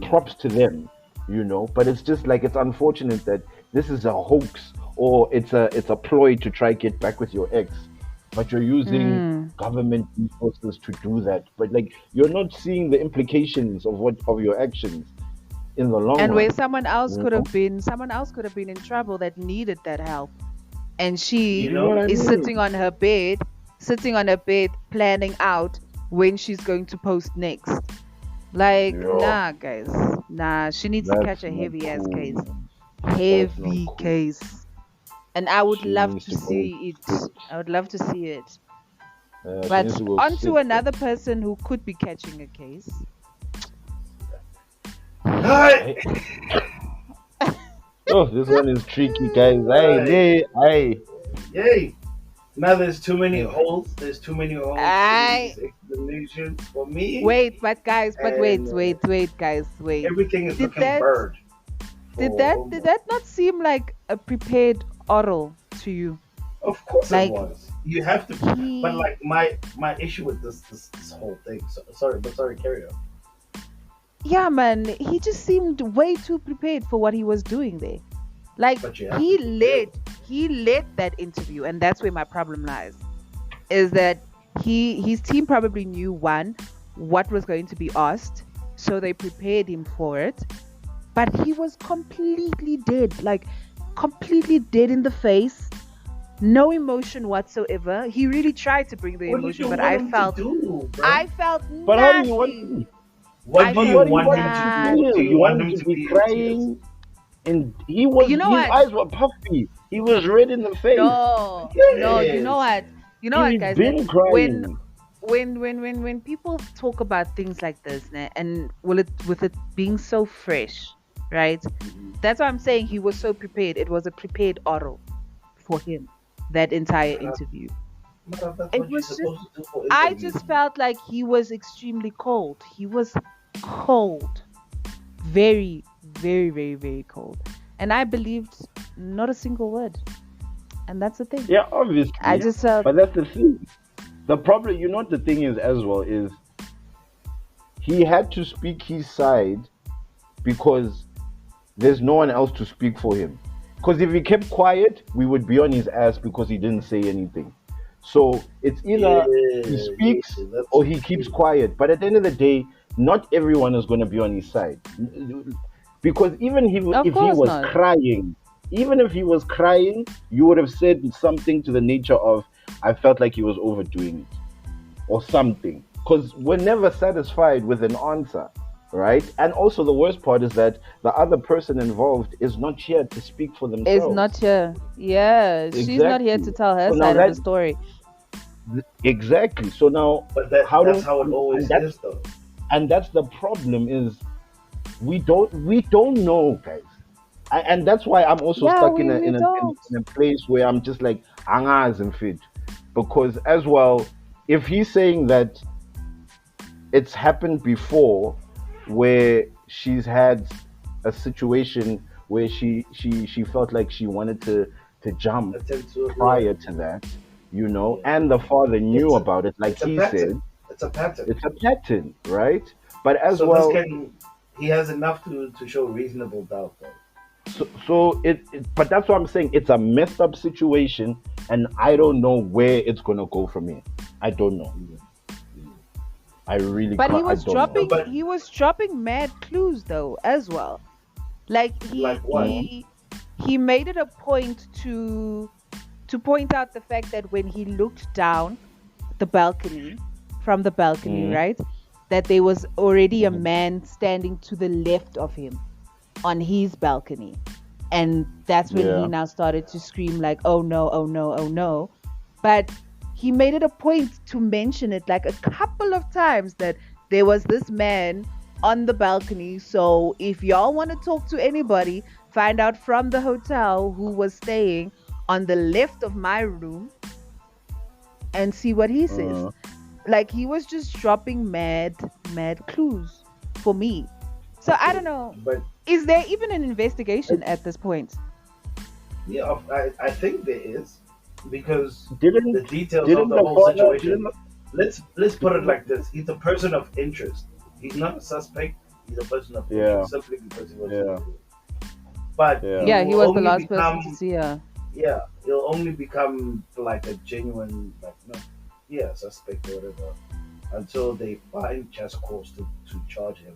Props to them, you know. But it's just like it's unfortunate that this is a hoax or it's a ploy to try get back with your ex, but you're using government resources to do that. But like you're not seeing the implications of your actions in the long And run. where someone else you could know? have been, in trouble that needed that help, and she You You know what I is mean? sitting on her bed, planning out when she's going to post next. Like, Yeah. nah, guys, nah. She needs to That's catch a not heavy ass cool. case, That's heavy not cool. case, and I would She love needs to to go see it. sit. I would love to see it. She But needs to go on sit, to bro. another person who could be catching a case. Alright. Oh, this one is tricky, guys. Aye. Yay. Now there's too many holes. There's too many holes Aye. in these explanations for me. Wait, but guys, wait, And, guys, wait. Everything is Did looking that- bird. Did for that Homo. not seem like a prepared oral to you? Of course like, it was. You have to. he- But like my issue with this whole thing. Sorry, carry on. Yeah, man, he just seemed way too prepared for what he was doing there. Like But you have he to be led he led that interview, and that's where my problem lies. Is that his team probably knew one what was going to be asked, so they prepared him for it. But he was completely dead, like completely dead in the face, no emotion whatsoever. He really tried to bring the What did emotion, you but want I him felt, to do, bro? I felt But how do you want nothing. to? What I do But you what do felt you want want him him to to do? feel? Do You you want want him him to to be be in tears? crying, and he was You know his what? eyes were puffy. He was red in the face. No, you know Yes. what? You know what, He's guys? been crying. When people talk about things like this, and with it being so fresh, right? That's why I'm saying he was so prepared. It was a prepared oral for him, that entire interview. That's It what you're was just, supposed to do for I interviews. just felt like he was extremely cold. He was cold, very, very, very, very cold, and I believed not a single word. And that's the thing. Yeah, I obviously. just felt, But that's the thing. The problem, you know, what the thing is as well is he had to speak his side because there's no one else to speak for him. Because if he kept quiet, we would be on his ass because he didn't say anything. So it's either he speaks That's or he keeps true. quiet. But at the end of the day, not everyone is going to be on his side. Because of if he course was not. crying, even if he was crying, you would have said something to the nature of, I felt like he was overdoing it or something. Because we're never satisfied with an answer, right? And also, the worst part is that the other person involved is not here to speak for Is themselves. not here. Yeah, she's not here Exactly. to tell her So now side of the story. exactly. So now, But how that's do how it always is, though. and that's the problem is we don't know, guys. And that's why I'm also Yeah, stuck in we don't. a place where I'm just like angas and fit, because as well, if he's saying that it's happened before, where she's had a situation where she felt like she wanted to jump Attempt to, prior to that, you know, yeah. and the father knew It's a about it, like it's a he said, pattern. It's a pattern. it's a pattern, right? But as So this well, can he has enough to show reasonable doubt, though. so but that's what I'm saying. It's a messed up situation, and I don't know where it's gonna go from here. I don't know. I really But can't. I don't know. But he was dropping mad clues though as well. Like like what? he made it a point to point out the fact that when he looked down the balcony from the balcony, Mm, right? That there was already a mm, man standing to the left of him on his balcony. And that's when he yeah. now started to scream like, "Oh no, oh no, oh no." But he made it a point to mention it like a couple of times that there was this man on the balcony. So if y'all want to talk to anybody, find out from the hotel who was staying on the left of my room and see what he says. Uh, Like he was just dropping mad clues for me. So I don't know. But Is there even an investigation at this point? yeah, I think there is because didn't the details of didn't the the whole father situation. Let's put it like this: he's a person of interest. He's not a suspect. He's a person of yeah, interest simply because he was. yeah, But yeah. Yeah, he will was the only last person become to see her. yeah, he'll only become like a genuine like no, yeah, suspect or whatever until they find just cause to charge him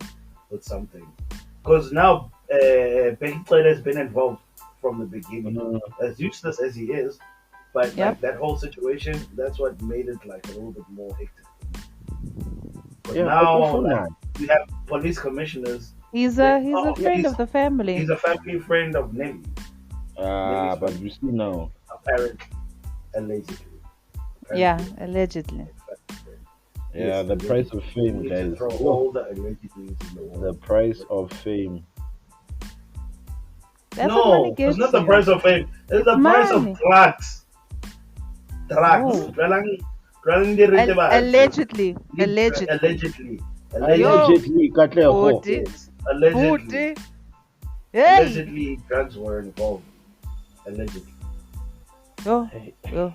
with something. Because now Becky Clayton has been involved from the beginning, Mhm. as useless as he is. But Yep. like that whole situation, that's what made it like a little bit more hectic. But Yeah, I now also like not. we have police commissioners. He's That, a friend of the family. he's a family friend of Nelly. Nelly's But family, you see now, apparently, allegedly. Yeah, Apparently, allegedly. yeah, yes, the price of we fame, need to guys. throw Oh, all the allegedly in the the world. price of fame. That's what money No, it's gets not the you. price of fame. It's the price of Money. drugs. Drugs. Oh. Dwelling the rate of Allegedly. Allegedly. allegedly. Yo. Allegedly, Katleho. Booty. Yes, allegedly. Booty. Hey. Allegedly, drugs were involved. Allegedly. Yo. Yo.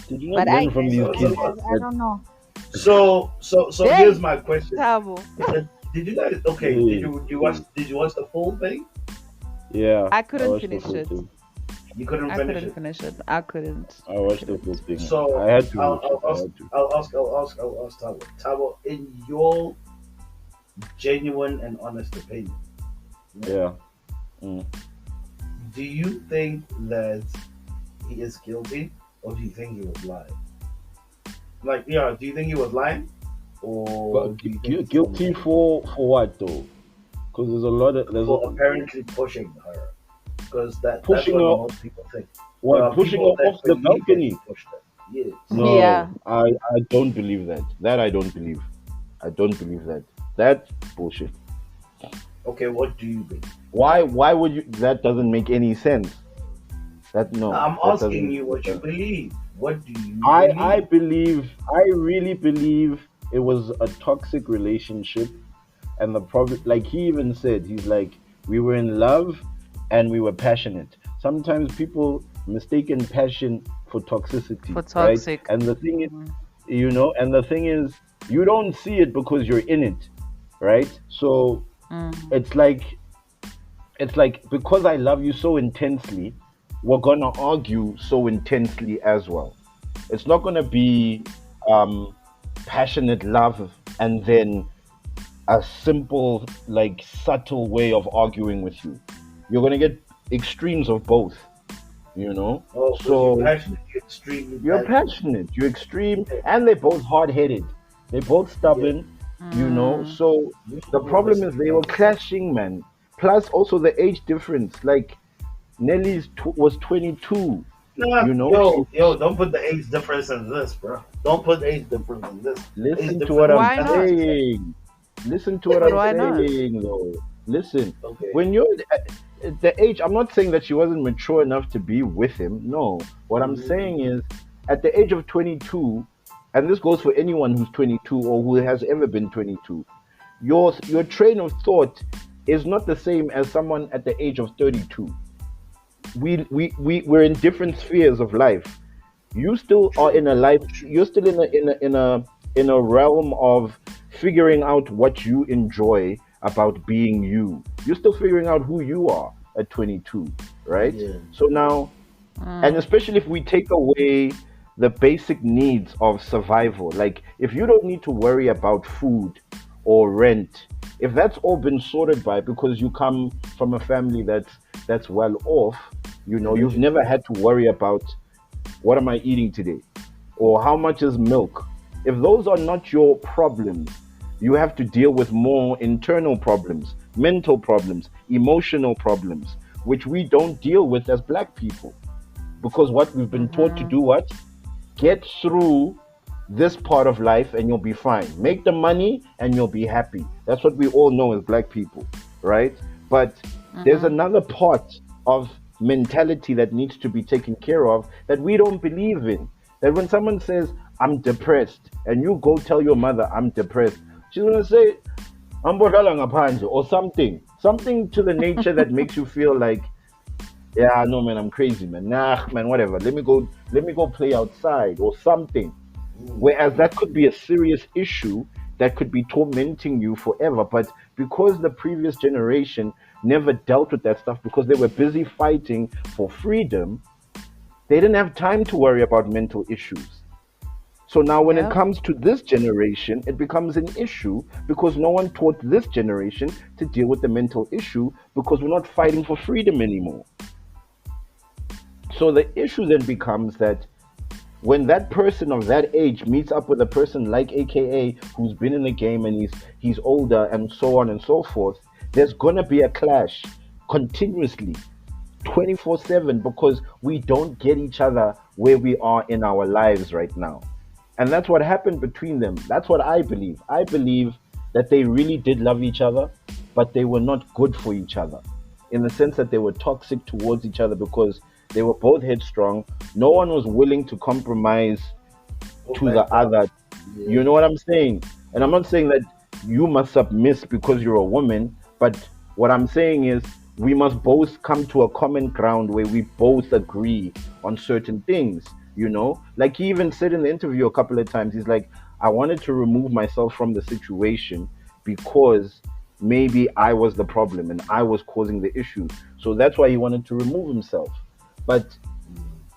Did you not But learn from these So, kids I don't know. so Hey. here's my question. Tabo. Did you guys okay? Did you watch the full thing? Yeah, I couldn't watched the finish full it. thing. You couldn't I finish couldn't it. finish it. I couldn't. I watched the Couldn't. whole thing. I So had to I'll, watch it. I'll I ask, had to. Tabo, in your genuine and honest opinion, right, Yeah. Mm. do you think that he is guilty, or do you think he was lying? Like, yeah, do you think he was lying, or But do you think he's telling the guilty truth? for what though? Because there's a For apparently pushing her, because that's pushing what her. most people think. There What, are pushing her people that off the believe that he balcony? pushed her. Yes. Yeah. No, I don't believe that. That I don't believe. I don't believe that. That's bullshit. Okay, what do you believe? Why would you? That doesn't make any sense. That no, I'm that asking doesn't. you what you believe. What do you I believe? believe. I really believe it was a toxic relationship, and the problem, like he even said, he's like, we were in love and we were passionate. Sometimes people mistaken passion for toxicity, For right? toxic. And the thing is, Mhm. and the thing is, you don't see it because you're in it, right? So Mm. it's like because I love you so intensely, we're gonna argue so intensely as well. It's not gonna be um passionate love and then a simple, like subtle way of arguing with you. You're gonna get extremes of both, you know. Oh, because you're So passionate, you're extremely you're passionate. passionate, you're extreme, Yeah, and they're both hard headed. They're both yeah. stubborn, you know. Mm. So You the will problem listen is to they what were they say. clashing, man. Plus also the age difference. Like was 22, Nah, you know. yo, don't put the age difference in this, bro. Don't put age difference in this. Age Listen to what difference is I'm Why not? necessary. saying. Listen to what But I'm why not? saying, though. Listen, Okay. when you're at the age, I'm not saying that she wasn't mature enough to be with him. No, what I'm saying Mm-hmm. is, at the age of 22, and this goes for anyone who's 22 or who has ever been 22, your train of thought is not the same as someone at the age of 32. We're in different spheres of life. You still are True. in a life, True. you're still in a realm of figuring out what you enjoy about being you. You're still figuring out who you are at 22, right? Yeah. So now, and Mm. especially if we take away the basic needs of survival, like if you don't need to worry about food or rent, if that's all been sorted by because you come from a family that's well off, you've Allegedly. never had to worry about what am I eating today? Or how much is milk? If those are not your problems, you have to deal with more internal problems, mental problems, emotional problems, which we don't deal with as black people. Because what we've been taught to Mhm. do, what? Get through this part of life and you'll be fine. Make the money and you'll be happy. That's what we all know as black people, right? But there's Mhm. another part of mentality that needs to be taken care of that we don't believe in. That when someone says, I'm depressed, and you go tell your mother, I'm depressed, she's going to say, "Ambodlala ngaphandle," or something. Something to the nature that makes you feel like, yeah, no, man, I'm crazy, man. Nah, man, whatever. Let me go play outside or something. Whereas Mm-hmm. that could be a serious issue that could be tormenting you forever. But because the previous generation never dealt with that stuff because they were busy fighting for freedom, they didn't have time to worry about mental issues. So now, when it Yep. comes to this generation, it becomes an issue because no one taught this generation to deal with the mental issue because we're not fighting for freedom anymore. So the issue then becomes that when that person of that age meets up with a person like AKA who's been in the game and he's older and so on and so forth, there's gonna be a clash continuously, 24/7, because we don't get each other where we are in our lives right now. And that's what happened between them. That's what I believe. I believe that they really did love each other, but they were not good for each other in the sense that they were toxic towards each other because they were both headstrong. No one was willing to compromise Go to the back down. other. Yeah. You know what I'm saying? And I'm not saying that you must submit because you're a woman, but what I'm saying is we must both come to a common ground where we both agree on certain things. Like he even said in the interview a couple of times, he's like, I wanted to remove myself from the situation because maybe I was the problem and I was causing the issue. So that's why he wanted to remove himself. But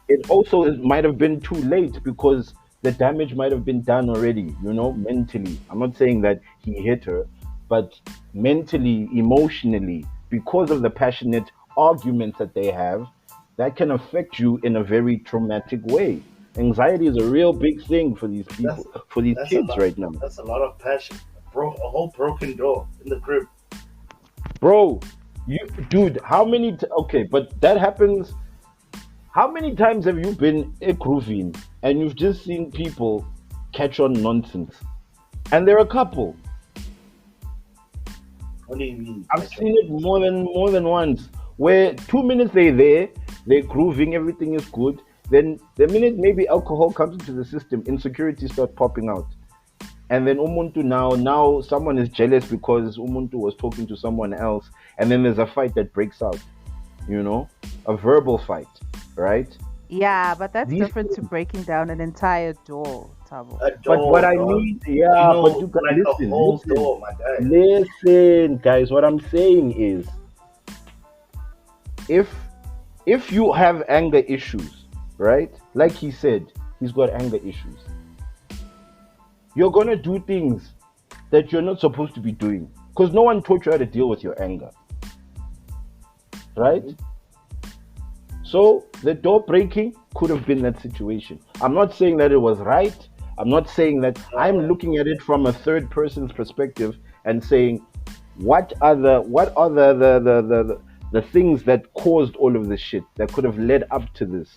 it also might have been too late because the damage might have been done already, mentally. I'm not saying that he hit her, but mentally, emotionally, because of the passionate arguments that they have, that can affect you in a very traumatic way. Anxiety is a real big thing for these That's people, for these that's a kids lot. right now. That's a lot of passion. A whole broken door in the crib. Bro, you, dude, okay, but that happens. How many times have you been grooving and you've just seen people catch on nonsense? And there are a couple. What do you mean I've catch on seen it those? more than once. Where 2 minutes they're grooving, everything is good. Then the minute maybe alcohol comes into the system, insecurity starts popping out. And then Umuntu now someone is jealous because Umuntu was talking to someone else, and then there's a fight that breaks out, a verbal fight, right? Yeah, but that's These different to breaking down an entire door, Tabo. A But what door, I dog. mean, yeah, but you got Like a whole door, my guy. listen, guys. What I'm saying is, if if you have anger issues, right? Like he said, he's got anger issues. You're gonna do things that you're not supposed to be doing because no one taught you how to deal with your anger, right? Hmm. So the door breaking could have been that situation. I'm not saying that it was right. I'm not saying that. I'm Uh, looking at it from a third person's perspective and saying, what are the things that caused all of this shit that could have led up to this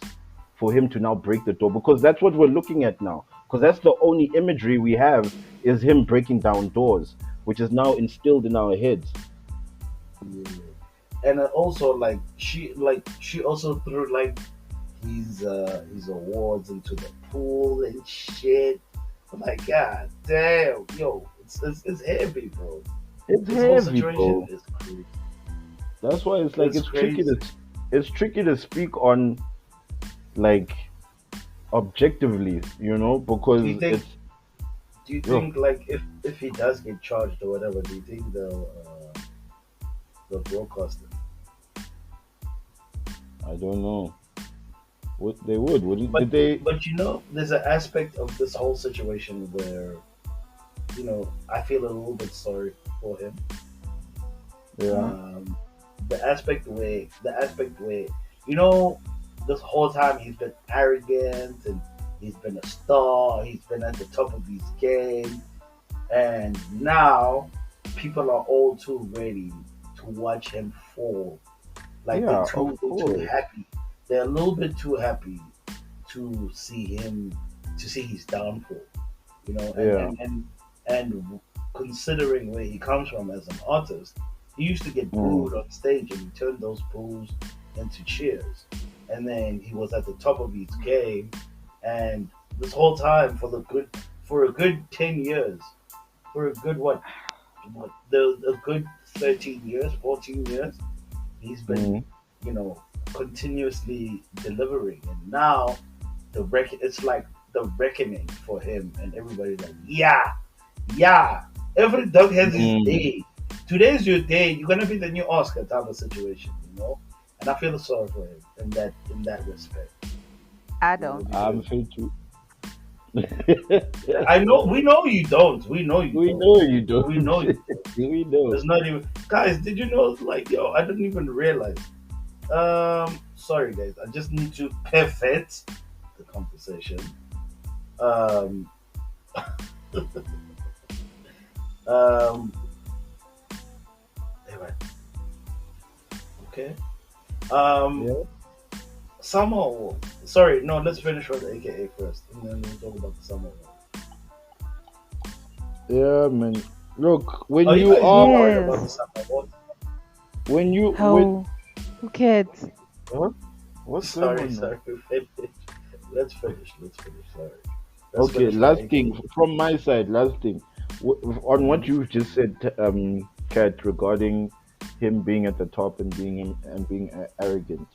for him to now break the door? Because that's what we're looking at now. Because that's the only imagery we have is him breaking down doors, which is now instilled in our heads. yeah. And also she also threw like his awards into the pool and shit. I'm like, God damn, yo, it's heavy, bro. It's This whole heavy, situation bro. is crazy. That's why it's like It's it's tricky crazy. to speak on like objectively, Do you because think? it's Do you yo, think like if he does get charged or whatever? Do you think the broadcaster? I don't know what they would. Would But did they? there's an aspect of this whole situation where I feel a little bit sorry for him. Yeah, Um, the aspect where you know this whole time he's been arrogant and he's been a star. He's been at the top of his game, and now people are all too ready to watch him fall. Like yeah, of they're too course. happy. They're a little bit too happy to see him to see his downfall. And Yeah. and considering where he comes from as an artist, he used to get Mm, booed on stage, and he turned those boos into cheers. And then he was at the top of his game, and this whole time for a good 10 years, for a good what a good 13 years, 14 years, he's been mm, you know continuously delivering, and now it's like the reckoning for him and everybody. Like, yeah, yeah, every dog has his mm. day. Today's your day. You're gonna be the new Oscar type of situation. And I feel sorry for him in that respect. I don't. I'm Because feel too. I know we know you don't. We know you We don't. know you We don't. know you don't. We know. It's not even guys. Did you know? Like, yo, I didn't even realize. Sorry guys. I just need to pivot the conversation. Um, um, anyway, okay. Um, Yeah, Summer. Sorry, no. Let's finish with the AKA first, and then we'll talk about the summer. yeah, man. Look, Are you guys not worried about the Yes. summer war? when How? Who cares? what what's going Sorry, on now? sorry. Finish. Let's finish. Let's finish. Sorry. Let's Okay, finish with the last thing AKA. from my side. Last thing on what Mhm. you've just said, Kat, regarding him being at the top and being arrogant.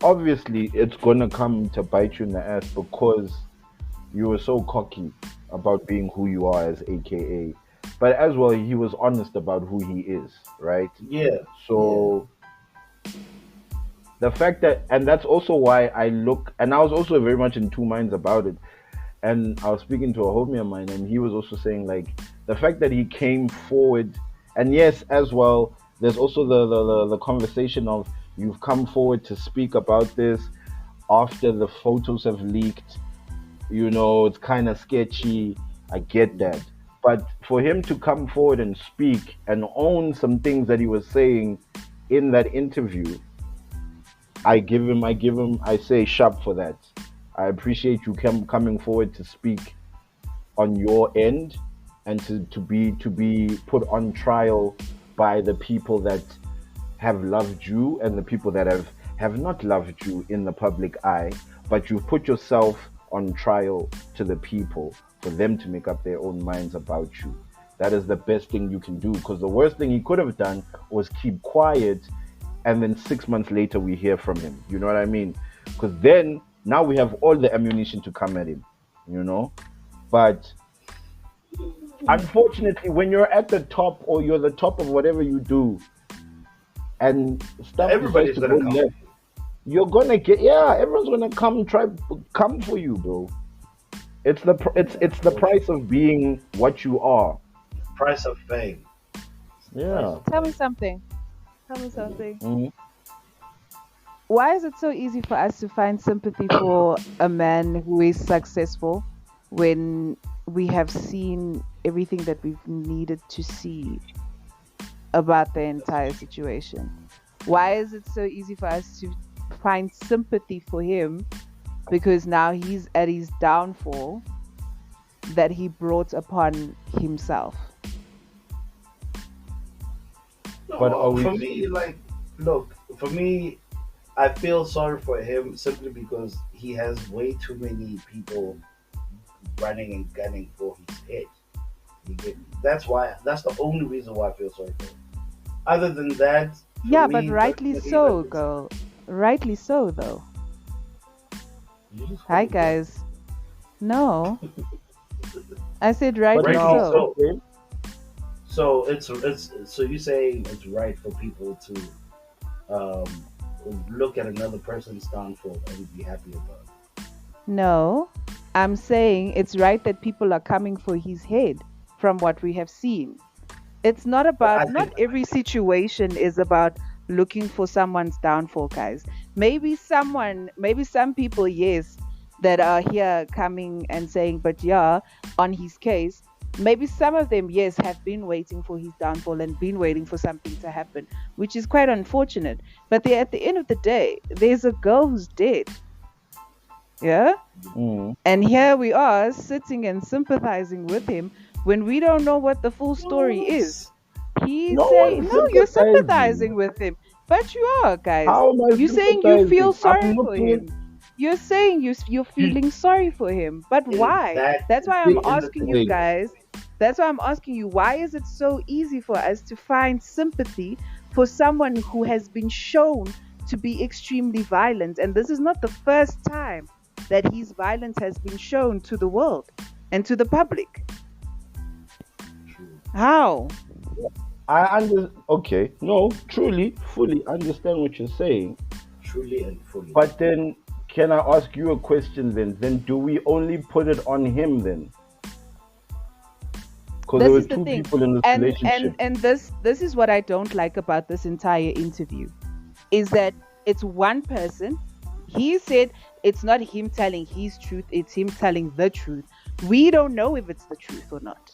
Obviously, it's gonna come to bite you in the ass because you were so cocky about being who you are as AKA. But as well, he was honest about who he is, right? Yeah, yeah. So The fact that, and that's also why I look, and I was also very much in two minds about it. And I was speaking to a homie of mine, and he was also saying like the fact that he came forward, and yes, as well, there's also the conversation of you've come forward to speak about this after the photos have leaked. It's kind of sketchy. I get that, but for him to come forward and speak and own some things that he was saying in that interview, I say sharp for that. I appreciate you coming forward to speak on your end and to be put on trial by the people that have loved you and the people that have not loved you in the public eye, but you've put yourself on trial to the people for them to make up their own minds about you. That is the best thing you can do, because the worst thing he could have done was keep quiet, and then 6 months later we hear from him. You know what I mean? Because then now we have all the ammunition to come at him. But unfortunately, when you're at the top or you're the top of whatever you do, and stuff Everybody's decides to gonna go come. left, you're gonna everyone's gonna come for you, bro. It's the price of being what you are. Price of fame. Price Yeah. of Tell me fame. something. Tell me something. Mhm. Why is it so easy for us to find sympathy for a man who is successful when we have seen everything that we've needed to see about the entire situation? Why is it so easy for us to find sympathy for him because now he's at his downfall that he brought upon himself? No, But are we? for me, look, for me, I feel sorry for him simply because he has way too many people running and gunning for his head. You get me? That's why. That's the only reason why I feel sorry for him. Other than that, for Yeah, but me, rightly personally, so, girl. Rightly so, though. you just Hi, couldn't get- guys. No, I said But rightly Rightly now, so. so. okay. So it's so you saying it's right for people to um, look at another person's downfall and be happy about it. No, I'm saying it's right that people are coming for his head from what we have seen. It's not But I about, not think every situation is about looking for someone's downfall, guys. Maybe some people, yes, that are here coming and saying, but yeah, on his case, maybe some of them, yes, have been waiting for his downfall and been waiting for something to happen, which is quite unfortunate. But at the end of the day, there's a girl who's dead. Yeah. Mm. And here we are sitting and sympathizing with him when we don't know what the full story is. He's No saying, one's no, you're sympathizing. sympathizing with him. But you are, guys. How am I You're saying you feel sympathizing? I'm sorry for looking at him. You're saying you're feeling sorry for him. But in why? that That's why I'm in the asking you Wait. guys. That's why I'm asking you, why is it so easy for us to find sympathy for someone who has been shown to be extremely violent? And this is not the first time that his violence has been shown to the world and to the public. How? Okay, no, truly, fully understand what you're saying. truly and fully. But then, can I ask you a question then? Then do we only put it on him then? Because there This were is the two thing. people in this And relationship. this is what I don't like about this entire interview, is that it's one person. He said it's not him telling his truth, it's him telling the truth. We don't know if it's the truth or not.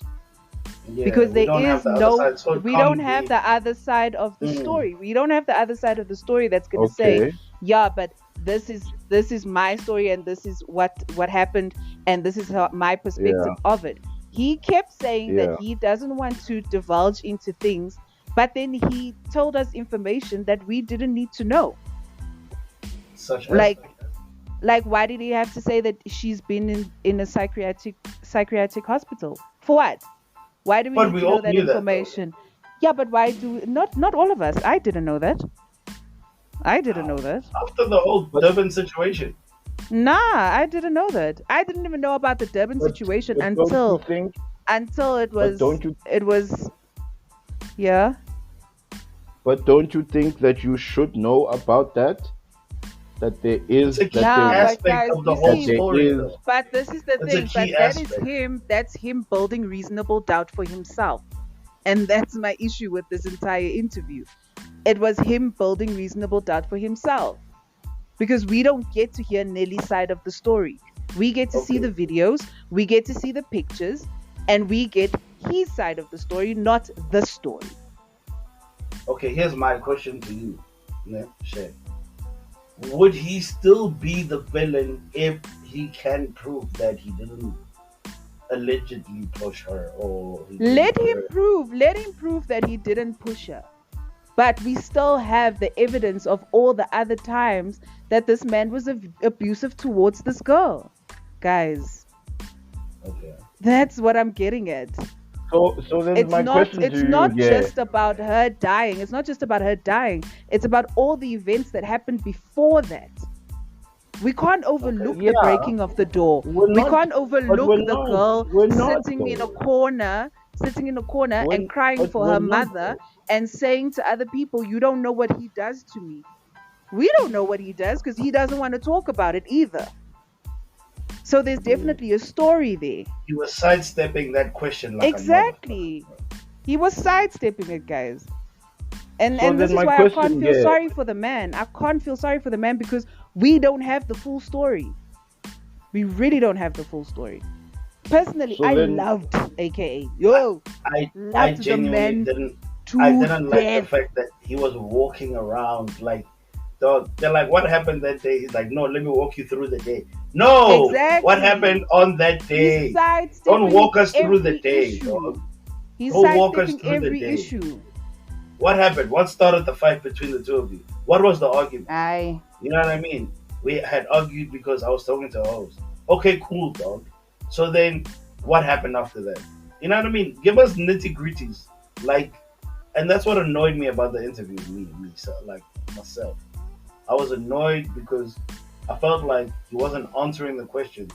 Yeah, Because we there don't have is the other no, side, so it we can't don't have be- the other side of the Mm. story. We don't have the other side of the story that's going to say, Okay. yeah, but this is my story and this is what happened and this is my perspective of it. He kept saying Yeah. that he doesn't want to divulge into things, but then he told us information that we didn't need to know. such Like- as Like, why did he have to say that she's been in a psychiatric hospital? For what? Why do we But need we to know all that knew that, though. information? Yeah, but why do not all of us? I didn't know that. I didn't know that. after the whole But- Durban situation. Nah, I didn't know that. I didn't even know about the Durban situation But don't until you think? it was don't you- it was yeah. But don't you think that you should know about that? that there It's is a key that there Nah, but aspect guys, of the you whole that see, there story, is. though. but this is the It's a thing. But key that is aspect. him. That's him building reasonable doubt for himself. And that's my issue with this entire interview. It was him building reasonable doubt for himself. Because we don't get to hear Nelly's side of the story. We get to see Okay. the videos, we get to see the pictures, and we get his side of the story, not the story. Okay, here's my question to you, ne? Shay. Would he still be the villain if he can prove that he didn't allegedly push her or he didn't put her? Let him prove that he didn't push her. But we still have the evidence of all the other times that this man was abusive towards this girl. Guys, Okay. that's what I'm getting at. So then my question to It's you, not yeah. just about her dying. It's not just about her dying. It's about all the events that happened before that. We can't overlook the Yeah, breaking of the door. we're We not, can't but overlook the girl we're not sitting in a though. corner, and crying But for we're her not mother though. and saying to other people, "You don't know what he does to me." We don't know what he does because he doesn't want to talk about it either. So there's definitely a story there. He was sidestepping that question like a Exactly. motherfucker. He was sidestepping it, guys. And So this then is my why I can't question, feel yeah. sorry for the man. I can't feel sorry for the man because we don't have the full story. We really don't have the full story. Personally, So I then, loved AKA. Yo, I loved the genuinely man didn't. I to didn't like the death. fact that he was walking around like. They're like, what happened that day? He's like, no, let me walk you through the day. No, what Exactly. happened on that He's day? Don't sidestepping walk us through the every day, issue. dog. He's Don't walk us sidestepping through the every day. issue. What happened? What started the fight between the two of you? What was the argument? I You know what I mean? We had argued because I was talking to a host. Okay, cool, dog. So then, what happened after that? You know what I mean? Give us nitty gritties, like, and that's what annoyed me about the interview. So, like myself, I was annoyed because I felt like he wasn't answering the questions.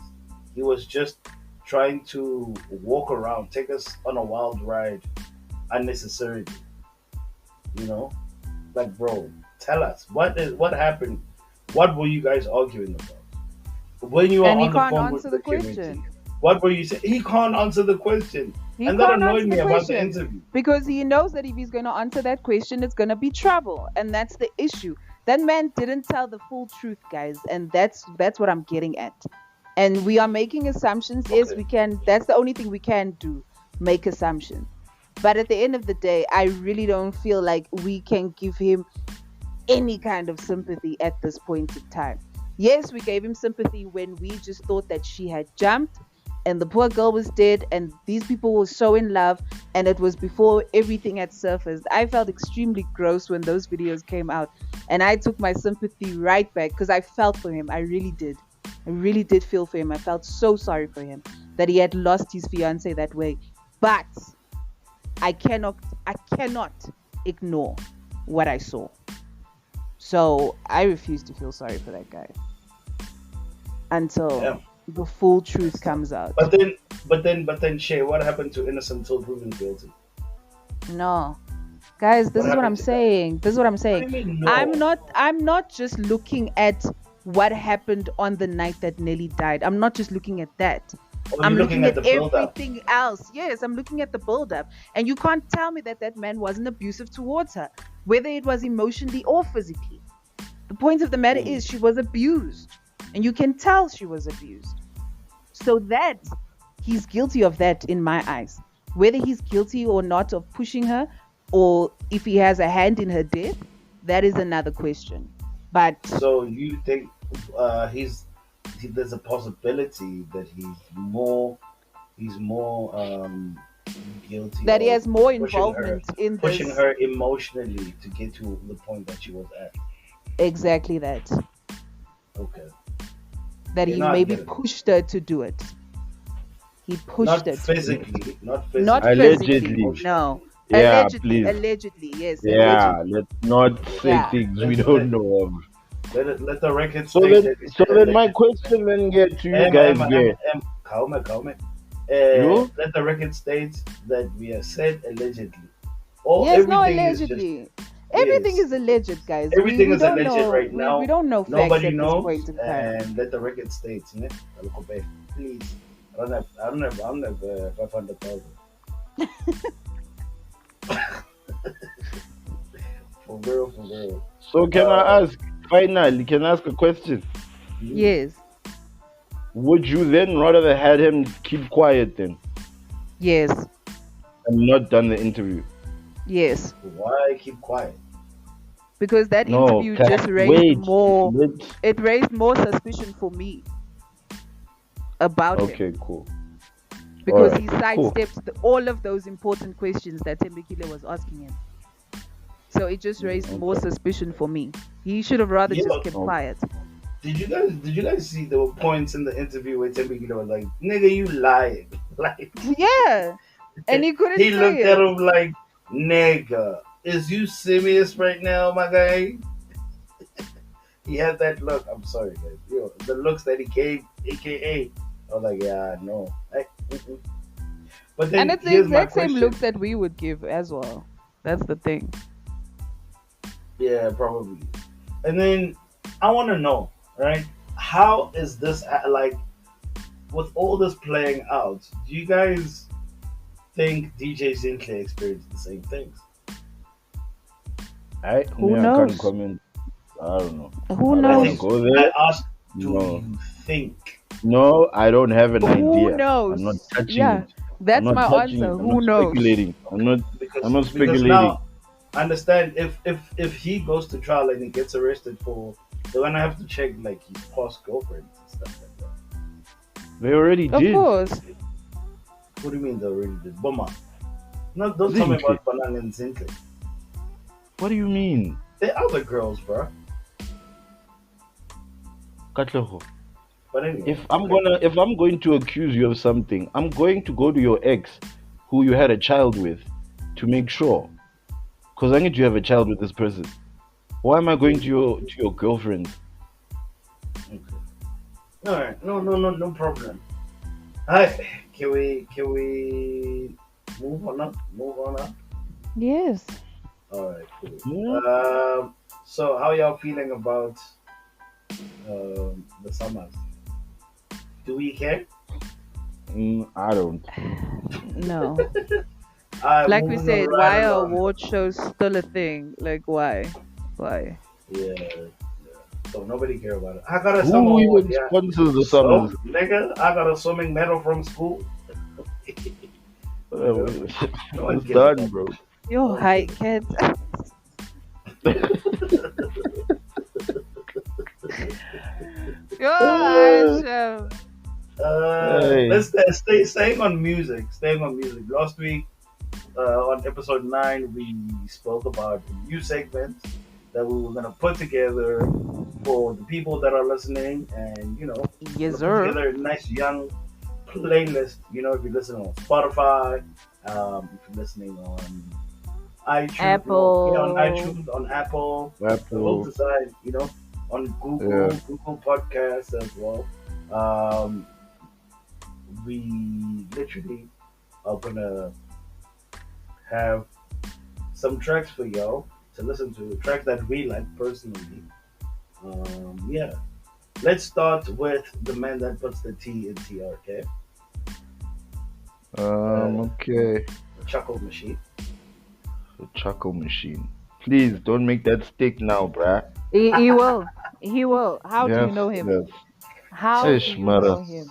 He was just trying to walk around, take us on a wild ride unnecessarily. You know, like, bro, tell us what happened. What were you guys arguing about when you were and he on the can't phone with answer the security? question. What were you saying? He can't answer the question, He and that can't annoyed answer me the about the question interview. because he knows that if he's going to answer that question, it's going to be trouble, and that's the issue. That man didn't tell the full truth, guys, and that's what I'm getting at. And we are making assumptions. Yes, Okay, we can. That's the only thing we can do, make assumptions. But at the end of the day, I really don't feel like we can give him any kind of sympathy at this point in time. Yes, we gave him sympathy when we just thought that she had jumped and the poor girl was dead and these people were so in love and it was before everything had surfaced. I felt extremely gross when those videos came out and I took my sympathy right back because I felt for him. I really did. I really did feel for him. I felt so sorry for him that he had lost his fiance that way. But I cannot ignore what I saw. So I refuse to feel sorry for that guy until yeah. the full truth comes out. But then, Shay, what happened to innocent until proven guilty? No. Guys, this What is what happened I'm to that? saying. This is what I'm What saying. do you mean no? I'm not just looking at what happened on the night that Nelly died. I'm not just looking at that. Or I'm you looking at at the build-up? everything else. Yes, I'm looking at the build-up. And you can't tell me that man wasn't abusive towards her, whether it was emotionally or physically. The point of the matter is she was abused. And you can tell she was abused. So that, he's guilty of that in my eyes. Whether he's guilty or not of pushing her, or if he has a hand in her death, that is another question. But So you think there's a possibility that he's more guilty that he of has more pushing her involvement in pushing this. her emotionally to get to the point that she was at. Exactly that. Okay. That You he know, I maybe get it. pushed her to do it. He pushed Not her to do it. physically, not physically. Not Allegedly. physically. No. Yeah, Allegedly. please. Allegedly. Yes. Yeah, Allegedly. let's not say Yeah. things we Let's don't know of. let the record So state then, that so then my allegedly. question then get to you Em, guys, em, yeah. em, em, calma. You? Let the record state that we have said allegedly. Or Yes, no, everything is just allegedly. Everything Yes. is alleged, guys. We Everything we is don't alleged know. right We now. don't know facts Nobody at this knows, point in time. and let the record states, ne? Please. I don't have 500,000. For real, for real. So can I ask, finally, can I ask a question? Hmm? Yes, Would you then rather have had him keep quiet then yes, and not done the interview? yes. Why keep quiet? Because that No, interview just raised wait. more. Let's. It raised more suspicion for me about him Okay, cool. All because right, he cool. sidestepped all of those important questions that Tembekile was asking him. So it just raised more Okay. suspicion for me. He should have rather Yeah, just kept Okay. quiet. did you guys see there were points in the interview where Tempe was like, nigga, you lying. Like Yeah, and he couldn't he say looked at it. him like, nigga, is you serious right now, my guy? He had that look. I'm sorry, guys. Yo, the looks that he gave, aka, I was like, yeah, no. Mm-mm. But And then it's the here's my exact same question. looks that we would give as well. That's the thing. Yeah, probably. And then I want to know, right? How is this like with all this playing out? Do you guys think DJ Sinclair experienced the same things? Who I can't knows? comment. I don't know. Who I don't I want to think knows? go I there. asked, do No, you think? no, I don't have an Who idea. I'm not knows? touching Yeah, it. I'm that's not my touching it. answer. I'm not Who knows? speculating. I'm not Because speculating. now I understand if he goes to trial and he gets arrested for, they're gonna have to check like his past girlfriends and stuff like that. They already Of did. course. What do you mean they already did? Boma. No, don't tell me Zinhle. about Banang and Zintle. What do you mean? They're other girls, bro. Katleho. But anyway, If I'm going to accuse you of something, I'm going to go to your ex who you had a child with to make sure. Because I need you have a child with this person. Why am I going to your girlfriend? okay. All right, no problem. Hi, can we move on up? Move on up. Yes. All right, cool. Yeah. So how y'all feeling about the summers? Do we care? I don't. No. Alright, Like we moving said, right why are along. award shows still a thing? Like why? Why? Yeah, so nobody care about it. I got a summer Who award, even yeah. sponsors the So, summers? nigga, I got a swimming medal from school. Uh, No one it's gives a done, fuck. bro. Yo, hi kids. Yo, Aisha. Hey. Let's staying on music. Staying on music. Last week, on episode 9, we spoke about a new segment that we were gonna put together for the people that are listening, and Yes, put sir. together a nice young playlist. If you're listening on Spotify, if you're listening on iTunes, Apple. on iTunes, on Apple, the whole Apple. design, on Google, Google Podcasts as well. We literally are gonna have some tracks for y'all to listen to, tracks that we like personally. Yeah, let's start with the man that puts the T in TRK, Okay. the Chuckle Machine. The Chuckle machine. Please don't make that stick now, bruh. He will. He will. How do you Yes, know him? yes. How Ish, do you Mara. know him?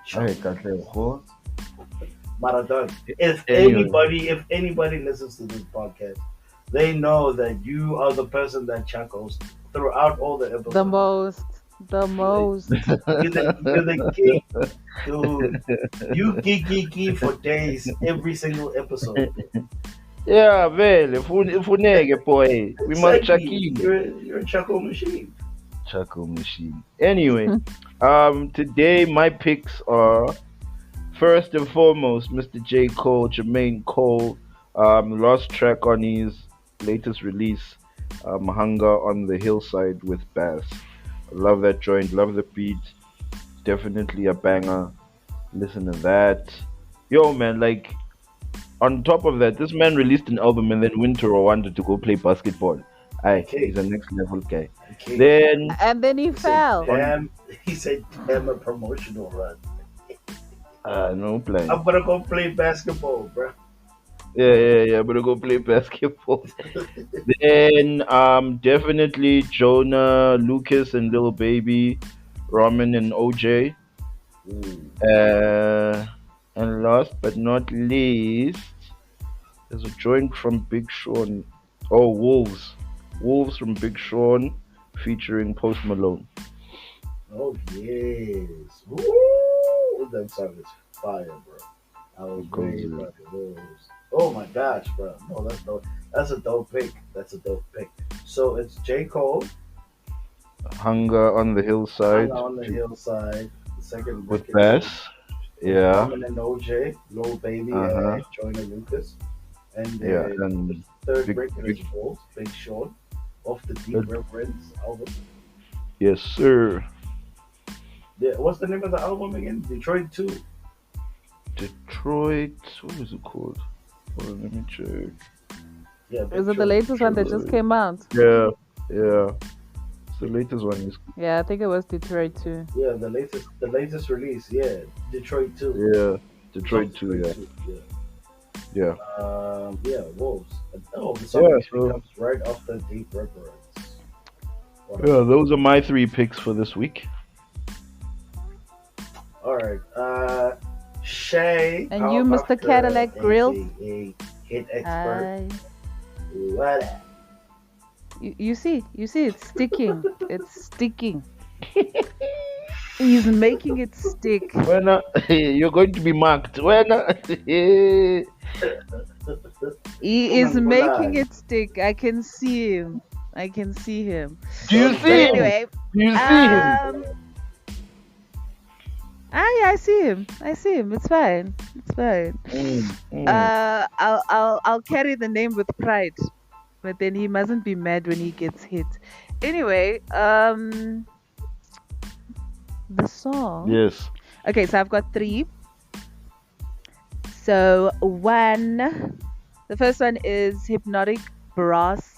Hey, Katleho. Marathon. If Anyway. anybody listens to this podcast, they know that you are the person that chuckles throughout all the episodes. The most. You're the king, dude. You geek for days, every single episode. Yeah, well, if we boy, we must check Exactly. in. You're a chuckle machine. Chuckle machine. Anyway, today my picks are first and foremost Mr. J. Cole, Jermaine Cole, last track on his latest release, Hunger on the Hillside with Bass. Love that joint, love the beat, definitely a banger. Listen to that. Yo man, like On top of that, this man released an album and then Winter wanted to go play basketball. Aye, Okay, he's a next level guy. okay. Then And then he He said, fell. on damn. He said, damn a promotional run. no plan. I'm gonna go play basketball, bro. Yeah. I'm gonna go play basketball. Then definitely Jonah, Lucas and Little Baby, Roman and OJ. Ooh. Uh, and last but not least, there's a joint from Big Sean. Oh, Wolves. Wolves from Big Sean featuring Post Malone. Oh yes. Ooh, that song is fire, bro. I was Goes very about those. Oh my gosh, bro. No, that's dope. That's a dope pick. That's a dope pick. So it's J. Cole, Hunger on the Hillside Hung on the Hillside. The second with record Bass. with Yeah. Common and OJ, Lil Baby, Uh-huh. and Joyner Lucas. And Yeah. then the And third Big, record is big, Wolf, Big Sean, off the Deep Good. Reverence album. yes, sir. Yeah, what's the name of the album again? Detroit 2. Detroit. What was it called? Hold on, let me check. Yeah, Big Is it the Sean. latest one that just Detroit. came out? Yeah. It's the latest one is Yeah, I think it was Detroit too. Yeah, the latest release. Yeah, Detroit 2. yeah. Detroit 2, yeah. Yeah. Yeah, Wolves. Oh, the song Yeah, actually so comes right after Deep Reverence. yeah, those are my three picks for this week. All right. Shay. And you, Mr. Cadillac Grill. aka Hit Expert. What up? You see, it's sticking. It's sticking. He's making it stick. When you're going to be marked. When He is Come on, making Golan. it stick. I can see him. do you But see him? anyway, Do you see him? yeah, I see him. It's fine. I'll carry the name with pride, but then he mustn't be mad when he gets hit. Anyway, the song. Yes. Okay, so I've got 3. So the first one is Hypnotic Brass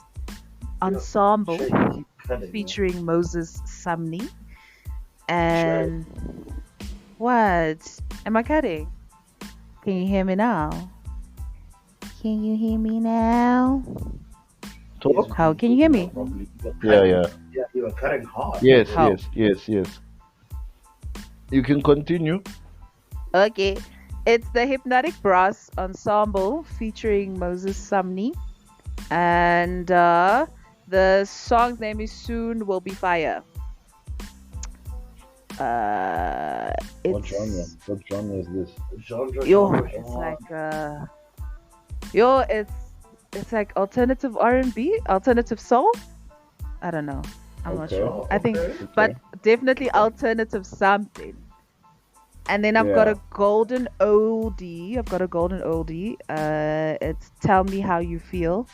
Ensemble Shay, you keep cutting, man. featuring Moses Sumney. And what? Am I cutting? Can you hear me now? Can you hear me now? Talk. How can you hear me? Probably. Yeah. Yeah, you were cutting hard. Yes, How? yes. You can continue. Okay. It's the Hypnotic Brass Ensemble featuring Moses Sumney. And the song's name is Soon Will Be Fire. What genre? It's What genre is this? Genre. it's like it's like alternative R&B, alternative soul. I don't know. I'm not Okay. sure. I think, Okay. but definitely alternative something. And then I've got Yeah. a golden oldie. It's "Tell Me How You Feel"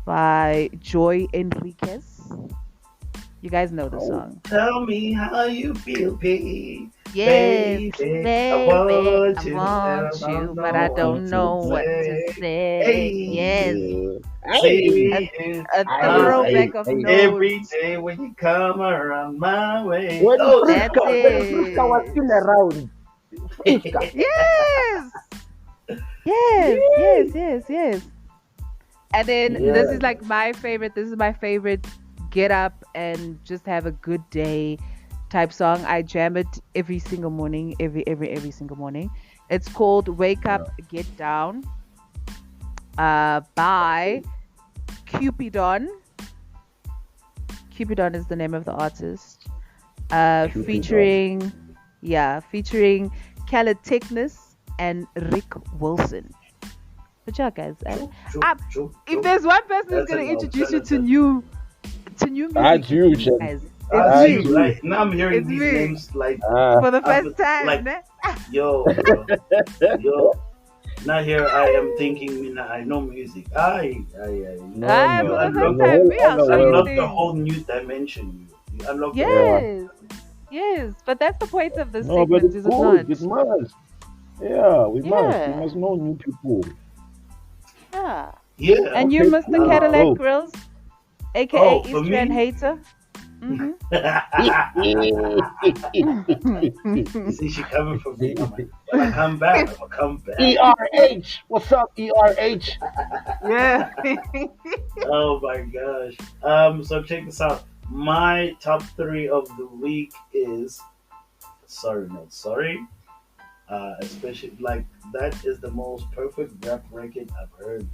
by Joy Enriquez. You guys know the song. Tell me how you feel, baby. Yes, Baby, baby, I want I you, want and I you, don't but I know don't know what say. to say. Hey. Yes, See a you throwback of every notes. day when you come around my way. When Oh, That's Friska was it. still around. Friska. Yes. And then this Yeah. is like my favorite. This is my favorite. Get up and just have a good day type song. I jam it every single morning. Every single morning. It's called "Wake Up, Get Down" by Cupidon. Cupidon is the name of the artist. Cupidon. Featuring Calaticnus and Rick Wilson. But yeah, guys, if there's one person who's That's gonna an introduce you to alternative. new music, That's you, Chen. guys, Ah, it's me you. Like, now I'm hearing It's these me. names like, for the I first was time. like- ne? yo. Now here I am thinking, I know music. Aye. No, Ah, no, for the no, first no, time, me, I'll no, show You you unlocked things. a whole new dimension. You unlocked Yes, but that's the point of this No, but segment, it's is it good. not? It must. Yeah, we must. We Yeah, must know new people. yeah. Yeah. And you, Okay, Mr. cool, Cadillac Um. dope. Grills, aka Oh, for Eastern me. Hater. Mm-hmm. You see, she coming for me. When I come back, I'm gonna come back. ERH. What's up, ERH? Yeah. Oh my gosh. So check this out. My top three of the week is sorry, not sorry. Especially like that is the most perfect rap record I've heard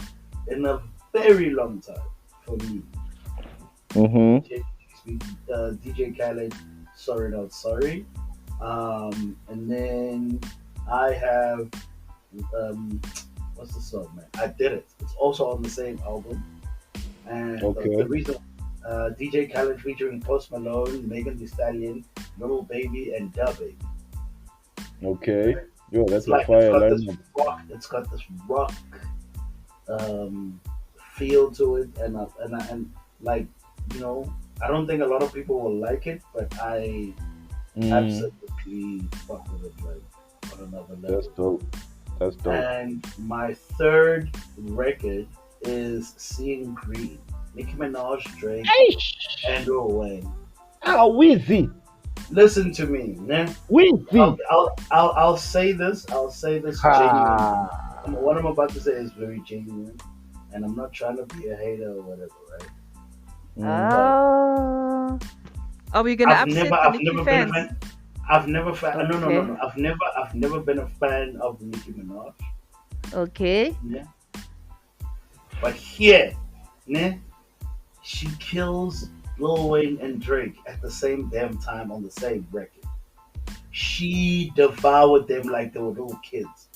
in a very long time for me. Mm-hmm. DJ Khaled, sorry, not sorry. And then I have um, what's the song, man? I did it. It's also on the same album. And the Okay. reason DJ Khaled featuring Post Malone, Megan Thee Stallion, Little Baby, and Da Baby. Okay. Yo, It's that's a like it's fire got this lineup. rock. It's got this rock um, feel to it, and like you know, I don't think a lot of people will like it, but I Mm, absolutely fuck with it like on another that's level. dope. That's dope. And my third record is Seeing Green. Nicki Minaj, Drake, Hey, and Lil Wayne. Wheezy. Listen to me, man. Wheezy. I'll say this. I'll say this genuinely. Ha. What I'm about to say is very genuine, and I'm not trying to be a hater or whatever, right? Mm, But Oh. Are we gonna upset the I've Nicki never been a fans? fan. I've never no, no, no, Okay. no. I've never been a fan of Nicki Minaj. Okay. Yeah. But here, ne, she kills Lil Wayne and Drake at the same damn time on the same record. She devoured them like they were little kids.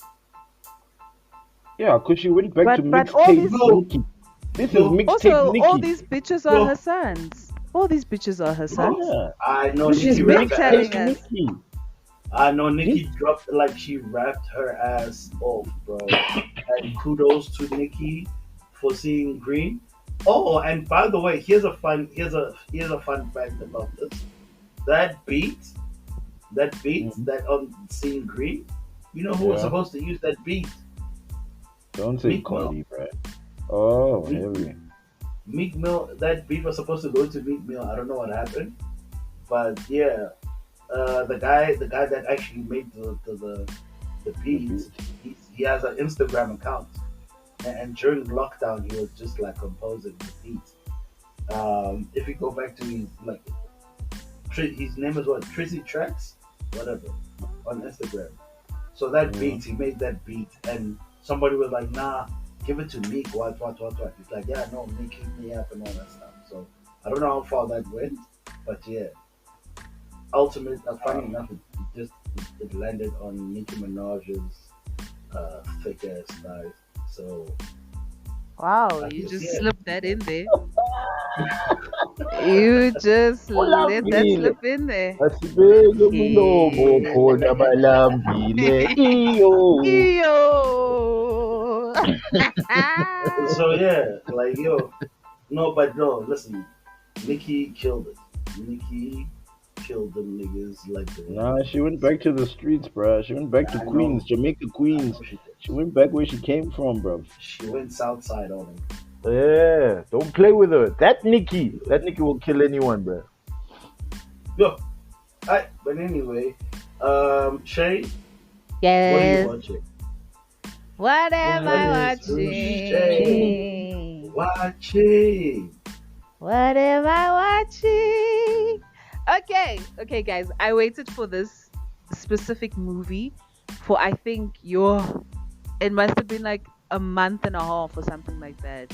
yeah, because she went back to But all mixtape these No, Nikki. This is no, mixtape also all Nikki. these bitches are her no, sons. All these bitches are her no. sons. Yeah. I know This She's is Nicki been rapped her ass. telling mixtape us. Nikki. I know This, Nicki dropped like she rapped her ass off, bro. And kudos to Nicki for seeing green. Oh, and by the way, here's a fun fact about this. That beat, mhm. that on seeing green. You know who was Yeah. supposed to use that beat? Don't say Meek Mill. Cardi, bro. Oh, Meek, heavy. Meek Mill. That beat was supposed to go to Meek Mill. I don't know what happened, but yeah, the guy that actually made the The beats, beat. he has an Instagram account, and during lockdown he was just like composing the beats. If you go back to his like his name is what Trizzy Tracks, whatever, on Instagram. So that Mm. beat, he made that beat, and somebody was like, "Nah, give it to Meek." What? He's like, "Yeah, no, Meek hit me up and all that stuff." So I don't know how far that went, but yeah, ultimate. Funny enough, it landed on Nicki Minaj's thick ass thighs. So Wow, I you guess just yeah. slipped that in there. You just let that Ulambile. slip in there. Asibeke umulomo khona Yeah. balambile. Iyo. Ew. So yeah, like yo, no, but no, listen, Nicki killed it. Nicki killed them niggas like the Nah, Wind. she went back to the streets, bro. She went back to I Queens, know, Jamaica I Queens. know she did. She went back where she came from, bro. She went south side on him. Yeah, don't play with her. That Nikki will kill anyone, bro. Yo, but anyway, Shay, what are you Yes. watching? What am What I is Shay watching? watching? What am I watching? Okay, guys. I waited for this specific movie for I think it must have been like a month and a half or something like that.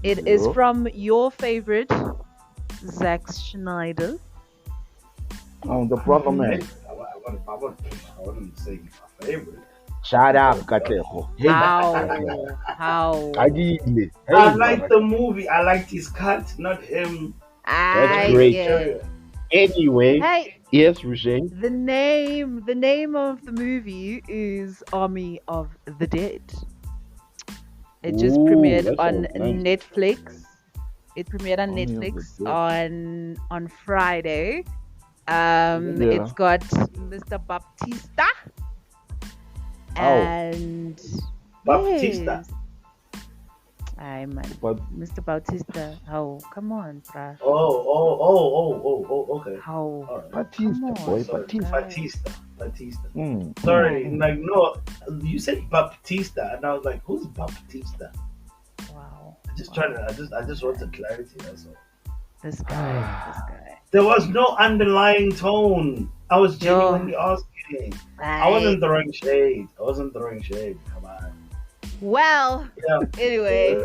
It is Yo. from your favorite Zack Schneider. Oh, the brother man. Hey, I wouldn't say my favorite. Shut up, Because Katlego. Hey, Katlego. How Kadile. I Hey, liked brother. the movie. I liked his cut, not him. That's I great. get. Anyway, Hey, yes, Rushay. the name of the movie is Army of the Dead. It just Ooh, premiered that on sounds nice. Netflix. It premiered on Army of the Netflix Dead. on Friday. Yeah. It's got Mr. Baptista How? And Baptista. yes, I man, But Mr. Bautista, how? Come on, bruh. Okay. How? All right. Come Batista, boy, on, Sorry, Batista. guys. Batista. Batista. Mm, Come mm, Sorry, on. mm. like no, you said Baptista, and I was like, who's Baptista? Wow. I just trying to, Wow. I This just guy. wanted clarity. That's all. This guy. This guy. There was no underlying tone. I was Yo. genuinely asking. I Right. wasn't throwing shade. I wasn't throwing shade. Come on. Well, Yeah. anyway,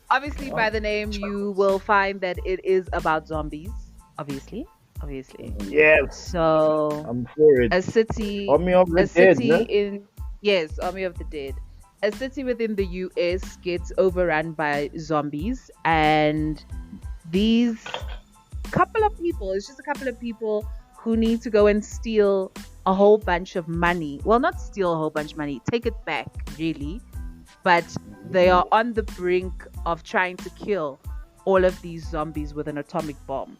obviously by Well, the name you Chuckles. will find that it is about zombies. Obviously. Obviously. Mhm. Yes, So I'm for it. a city Army of a the Dead, city no? in yes, Army of the Dead. A city within the US gets overrun by zombies, and these couple of people, it's just a couple of people who need to go and steal a whole bunch of money. Well, not steal a whole bunch of money, take it back, really. But they are on the brink of trying to kill all of these zombies with an atomic bomb.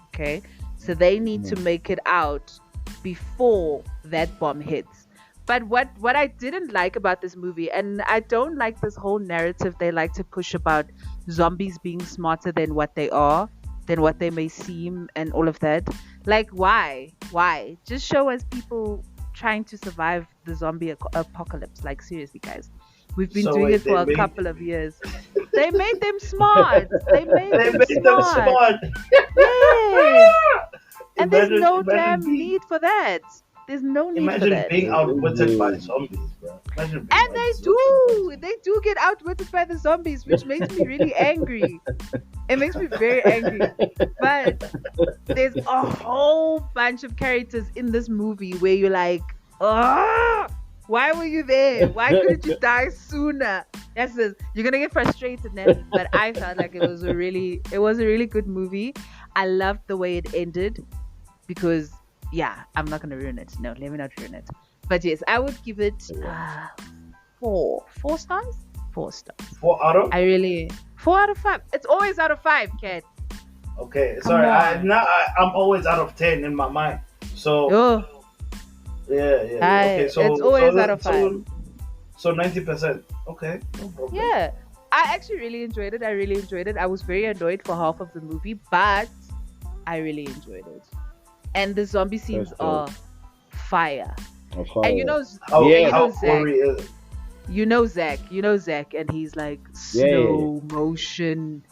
Okay, so they need to Mm. make it out before that bomb hits. But what I didn't like about this movie, and I don't like this whole narrative they like to push about zombies being smarter than what they are, than what they may seem, and all of that. Like, why just show us people trying to survive the zombie apocalypse? Like, seriously, guys, we've been So doing it wait, they for a made couple of years. They made them smart. They made they them made them smart. smart. Yes. And there's imagine no imagine damn being need for that. There's no need for imagine that. being outwitted by Mm. zombies, bro. Imagine being And they outwitted by zombies. get outwitted by the zombies, which makes me really angry. It makes me very angry. But there's a whole bunch of characters in this movie where you're like, oh, why were you there? Why couldn't you die sooner? That's this. You're gonna get frustrated, Nelly. But I felt like it was a really good movie. I loved the way it ended because yeah, I'm not gonna ruin it. No, let me not ruin it. But yes, I would give it four stars. 4 stars. 4 out of. I really 4 out of 5. It's always out of 5, Kat. Okay, Come sorry. on. I'm always out of 10 in my mind. So Oh, yeah. Okay, it's always out of 5. So 90%. Okay, no problem. Yeah, I actually really enjoyed it. I was very annoyed for half of the movie, but I really enjoyed it. And the zombie scenes That's are fire. a And you fire. know, How Yeah. how Zach. gory is it? You know Zach, and he's like Yeah. slow motion,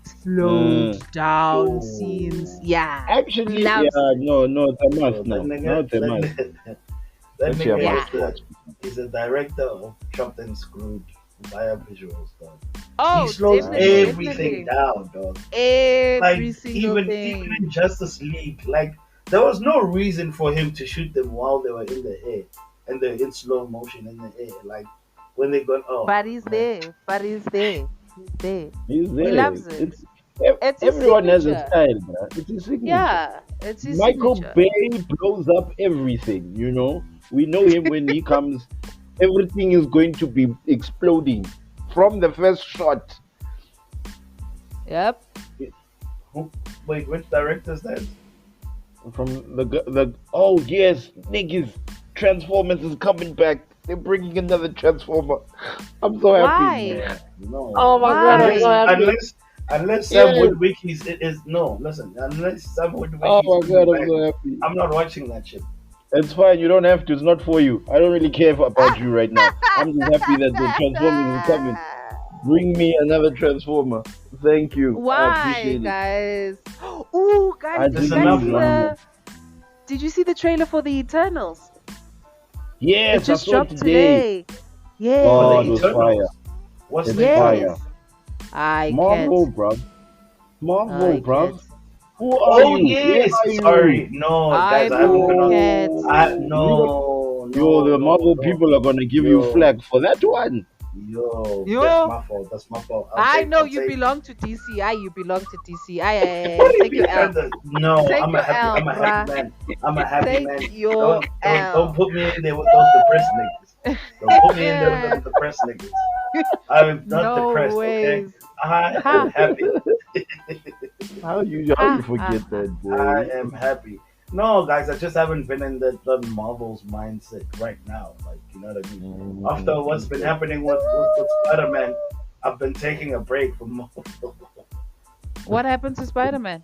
slowed down Ooh. scenes. Yeah, Actually, he yeah, loves it. no, it's a So must now. Now it's a must. that It's a nigga Yeah. must watch. is a director of Chopped and Screwed via visuals, dog. Oh, He slows definitely, everything down, dog. every Like single even thing. in Justice League, like there was no reason for him to shoot them while they were in the air and they're in slow motion in the air. Like when they got But he's there. He's there. He's He there. loves it. It's his Everyone has a signature. style, bro. It's his signature. Yeah, it's his Michael signature. Bay blows up everything, you know. We know him when he comes, everything is going to be exploding from the first shot. Yep. wait, which director's that? From the oh yes, niggas, Transformers is coming back. They're bringing another Transformer. I'm so happy. Why? Man. No. Oh my god, I'm Why? so happy. Unless Sam Yeah. Woodwick is no, listen, unless Sam Woodwick Oh is my coming god, I'm back, so happy. I'm not watching that shit. It's fine. You don't have to. It's not for you. I don't really care about you right now. I'm just happy that the Transformers is coming. Bring me another Transformer. Thank you. I Why, appreciate it. guys? Ooh, I guys, did There's you didn't guys enough see even now. did you see the trailer for the Eternals? Yes, It just I saw dropped it today. today. Yeah. For Oh, the it was Eternals. fire. What's It's the fire. Yes. I Marvel, can't. bruv. Marvel, I bruv. can't. Who are Oh you? yes, Where are sorry, you? no, I guys, I haven't been on. can't. I You no, got, yo, the Marvel no. people are gonna give you Yo. flag for that one. Yo, Yo. that's my fault. That's my fault. I know I'll you take- belong to DCI. You belong to DCI. What do you Take mean your L. by that? No, Take I'm a your happy. L, I'm a happy bruh. man. I'm a happy Take man. your L. Don't put me in there with those depressed niggas. Don't put me in there with those depressed niggas. I'm not No depressed. Okay, ways. I Ha. am happy. How you Ah, forget ah, that, boy? I am happy. No, guys, I just haven't been in the Marvel's mindset right now. Like, you know what I mean? After what's been Okay. happening with Spider Man, I've been taking a break from Marvel. What happened to Spider-Man?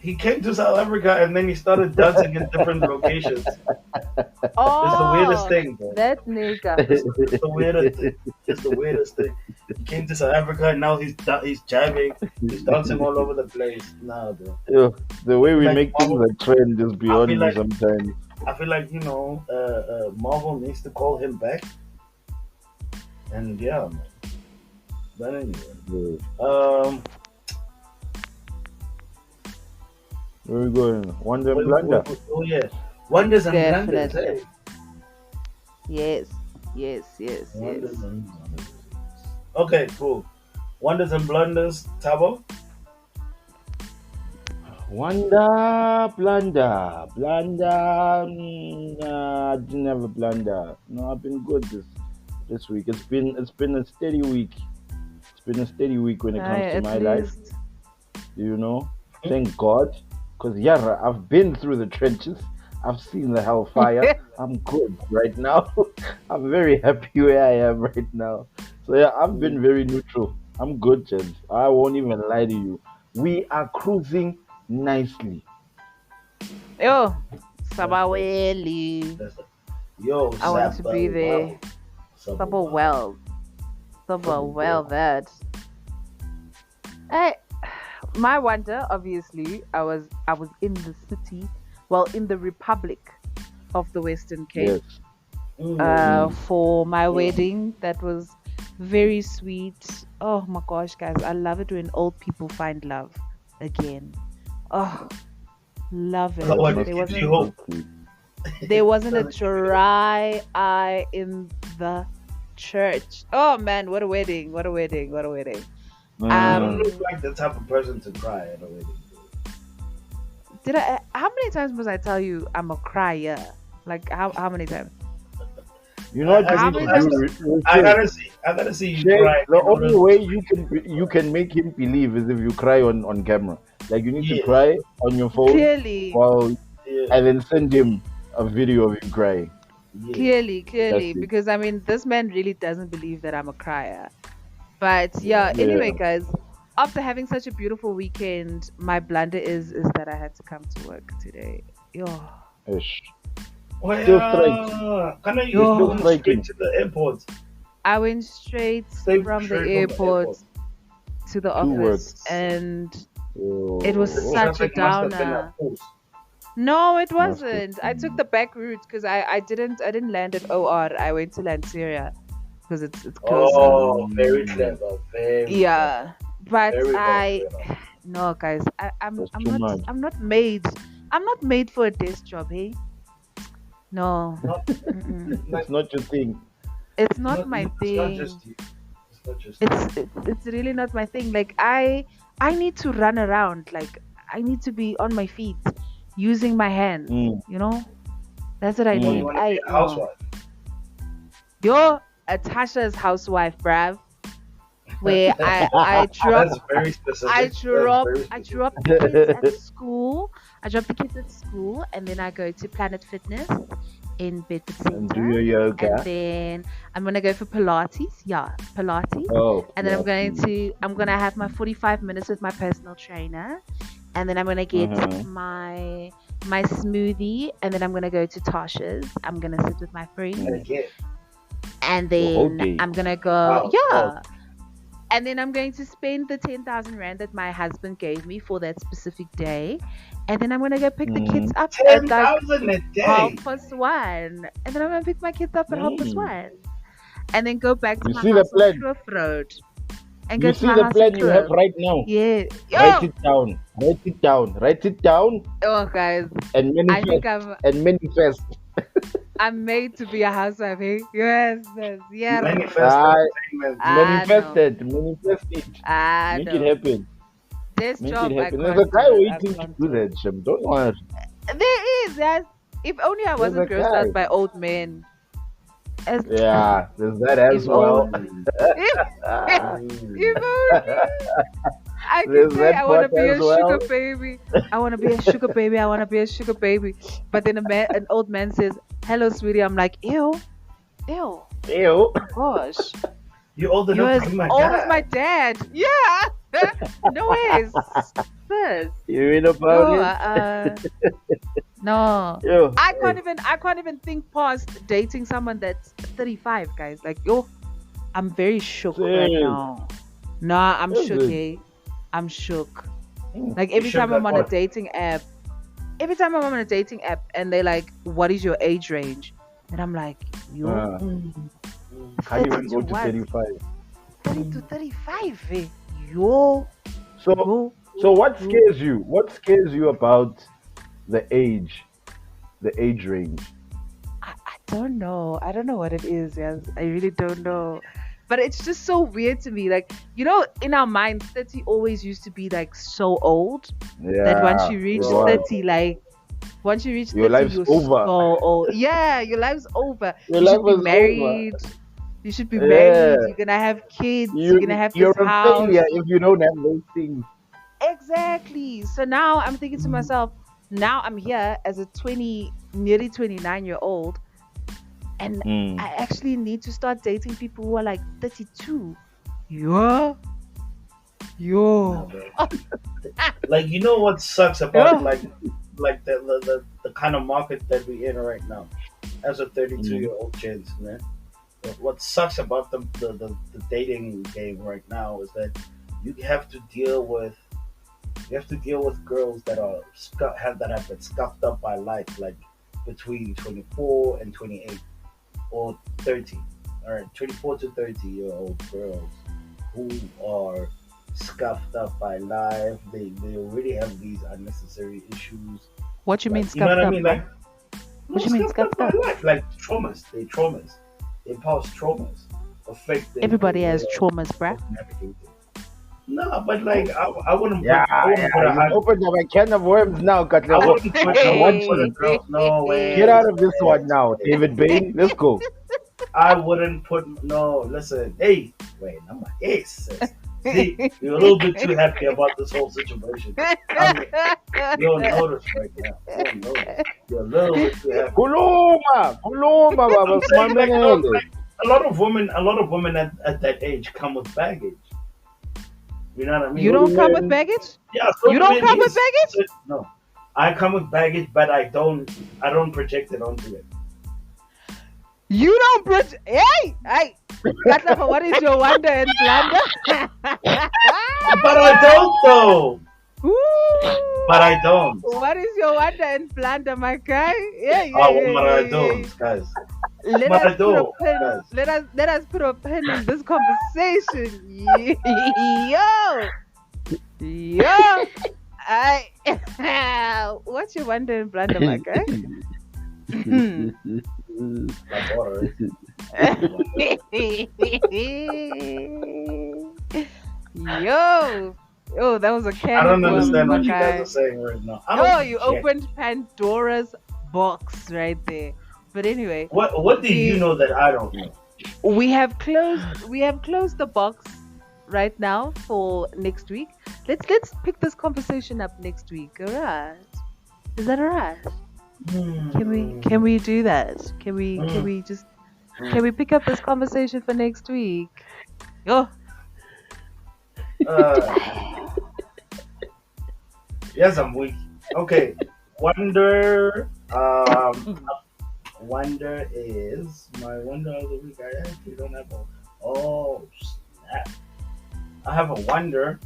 He came to South Africa and then he started dancing in different locations. It's the weirdest Oh, thing, bro. that nigga. It's the weirdest thing. It's the weirdest thing. He came to South Africa and now he's jabbing, he's dancing all over the place. Nah, bro. Yo, the way I feel we like make things a trend is I feel beyond me like sometimes. Marvel needs to call him back. And yeah, man. But anyway, Yeah. um, Where we going? Wonder and Blunder. oh yeah, wonders and blunders. Definitely. Hey, Yes. Yes. Yes. Yes. wonders and blunders. Okay, cool. Wonders and blunders, Tabo. Wonder, blunder, blunder. Nah, I didn't have a blunder. No, I've been good this week. It's been a steady week. It's been a steady week when it Aye, comes to at my life. least. You know, thank God, because yeah, I've been through the trenches. I've seen the hellfire. I'm good right now. I'm very happy where I am right now. So yeah, I've been very neutral. I'm good, gents. I won't even lie to you. We are cruising nicely. Yo, Sabaweli. That's it. Yo, I want to be there. Sabo well. Sabo well that. Hey, my wonder, obviously, I was in the city, well, in the Republic of the Western Cape, Yes. for my wedding. That was very sweet. Oh my gosh, guys, I love it when old people find love again. Oh, love it. What Must There gives be you wasn't hope? so sweet. there wasn't a dry eye in the church. Oh man, what a wedding! What a wedding! What a wedding! You don't Um, Mm. look like the type of person to cry at a wedding. did I? How many times must I tell you I'm a crier? Like how many times? You know what you How need many to times? do, I Richard? gotta see you Shay, cry. the in order only to- way you can make him believe is if you cry on camera. Like you need to Yeah, cry on your phone Clearly, while yeah, and then send him a video of you crying. yeah. clearly, That's it. because I mean, this man really doesn't believe that I'm a crier. But yeah, Yeah. anyway, guys, after having such a beautiful weekend, my blunder is that I had to come to work today. Yo, Ish. Well, Still strikes. can I Yo. use Still going striking. straight to the airport? I went straight Straight from the from the airport to the To office, work. and Oh. it was The such a traffic must have been downer. a force. No, it Must have wasn't. I took been. the back route because I didn't land at OR. I went to Lanseria because it's closer. Oh, very Mm. clever. Very Yeah, but Very well I clever. no, guys, I'm That's I'm too not much. I'm not made I'm not made for a desk job, hey? No, Not, mm-mm. That's not your thing. It's not my It's not thing. just you. It's not just you. It's really not my thing. Like I need to run around. Like I need to be on my feet, using my hands. Mm. You know, that's what I Or you need. want to be a housewife? You're a Tasha's housewife, bruv. Where I drop That's very specific. I That's drop very I specific. drop the kids at school. I drop the kids at school, and then I go to Planet Fitness in Bedford And do Center, your and yoga. then I'm gonna go for Pilates. Yeah, Pilates. Oh. And then yeah. I'm gonna have my 45 minutes with my personal trainer, and then I'm gonna get Uh-huh. my smoothie, and then I'm gonna go to Tasha's. I'm gonna sit with my friends, And again, and The whole then day. I'm gonna go. Wow, Yeah. And then I'm going to spend the 10,000 rand that my husband gave me for that specific day, and then I'm gonna go pick the kids up at like 10,000 a day. 1:30, and then I'm gonna pick my kids up at 1:30, and then go back to You my see the house on plan? Kloof Road, and go You to see my the house plan on you have Kloof. right now. Yeah. Write Yo. it down. Write it down. Write it down Oh, guys, and I think manifest. I'm made to be a housewife. Eh? Yes, yeah. Manifest Ah, entertainment. manifest no. it. Manifest it. Make it No. happen. This Make job it I happen. can't There's a guy do. I waiting to can't do do. that, Shem. Don't worry. There is, yes. If only I There's a wasn't grossed guy. out by old men. As, Yeah, there's that as if well. only. Mm, If, Ah. mm. if only. I keep There's saying that I want part to be as a sugar well. baby. I want to be a sugar baby. I want to be a sugar baby. But then an old man says, "Hello, sweetie." I'm like, ew, ew. Ew. Oh gosh, You're old you're enough to as be my old as my dad. dad. Yeah. No ways, sis. You read about Yo, it? no. Yo, hey. I can't even think past dating someone that's 35, guys. Like, yo, I'm very shook right Serious. now. Nah, I'm Is shook, it? eh? I'm shook. Hmm. Like You shook like what? every time I'm on a dating app and they're like, "What is your age range?" And I'm like, "Yo, Uh, can't 30 even to go to what? 35. 30 to 35, eh? Yo, So, yo, so what yo." scares you? What scares you about the age range? I don't know. I don't know what it is. Yes, I really don't know. But it's just so weird to me. Like, in our minds, 30 always used to be like so old that once Yeah, you it reach was. 30, like once you reach Your 30, life's you're over. so old. Yeah, your life's over. Your You life should be was over. married. You should be Yeah, married. You're gonna have kids. You're gonna you have you're this a failure house. if you don't have those things. Exactly. So now I'm thinking to myself, now I'm here as a 20, nearly 29-year-old, and Mm. I actually need to start dating people who are like 32. Yo, No, yo, bro. Like, you know what sucks about yo. like the kind of market that we're in right now, as a 32 Mm. year old gents, man. What sucks about the dating game right now is that you have to deal with girls that have been scuffed up by life, like between 24 and 28 or 30. All right, 24 to 30-year-old girls who are scuffed up by life. They already have these unnecessary issues. What you mean Like, you know what scuffed I up, mean? bro? Like, What no, you mean scuffed up scuffed by up? life. Like traumas. They traumas. They past traumas affect their Everybody way has traumas, bruh. of navigating. No, but like I wouldn't Yeah, put a you've high. opened up a can of worms now, Katlego. I I want wouldn't put you a to girl. No get ways, out of no this one ways, now, no ways. David Bain. Let's go. I wouldn't put no. Listen, hey, wait, I'm my ex. Sis. See, you're a little bit too happy about this whole situation. I mean, you don't notice right now. You don't notice. You're a little bit too happy. Kuluma, kuluma, baba, I'm saying, like, simanele. like a lot of women at that age come with baggage. You know what I You mean? What do don't you come with mean? baggage? Yeah, You certain don't men, come with yes. baggage? No, I come with baggage, but I don't project it onto it. You don't hey, Katlego, what is your wonder and blunder? But I don't though. But I Ooh, don't. what is your wonder and blunder, my guy? Yeah, yeah, Oh, yeah, but I yeah, yeah, don't, yeah. guys. Let But us I put a don't, pin. guys. Let us put a pin in this conversation. Yo, yo. I what's your wonder and blunder, my guy? Like water. Yo, yo, that was a I can of don't worms, understand my what you guys are guy. saying right now. I don't Yo, you project. opened Pandora's box right there. But anyway, What do you we know that I don't know? we have closed the box right now for next week. Let's pick this conversation up next week. Alright. Is that alright? Can we do that? Can we pick up this conversation for next week? Yo. Uh, yes, I'm weak. Okay. Wonder. Wonder is my wonder of the week. I actually don't have a. Oh snap! I have a wonder.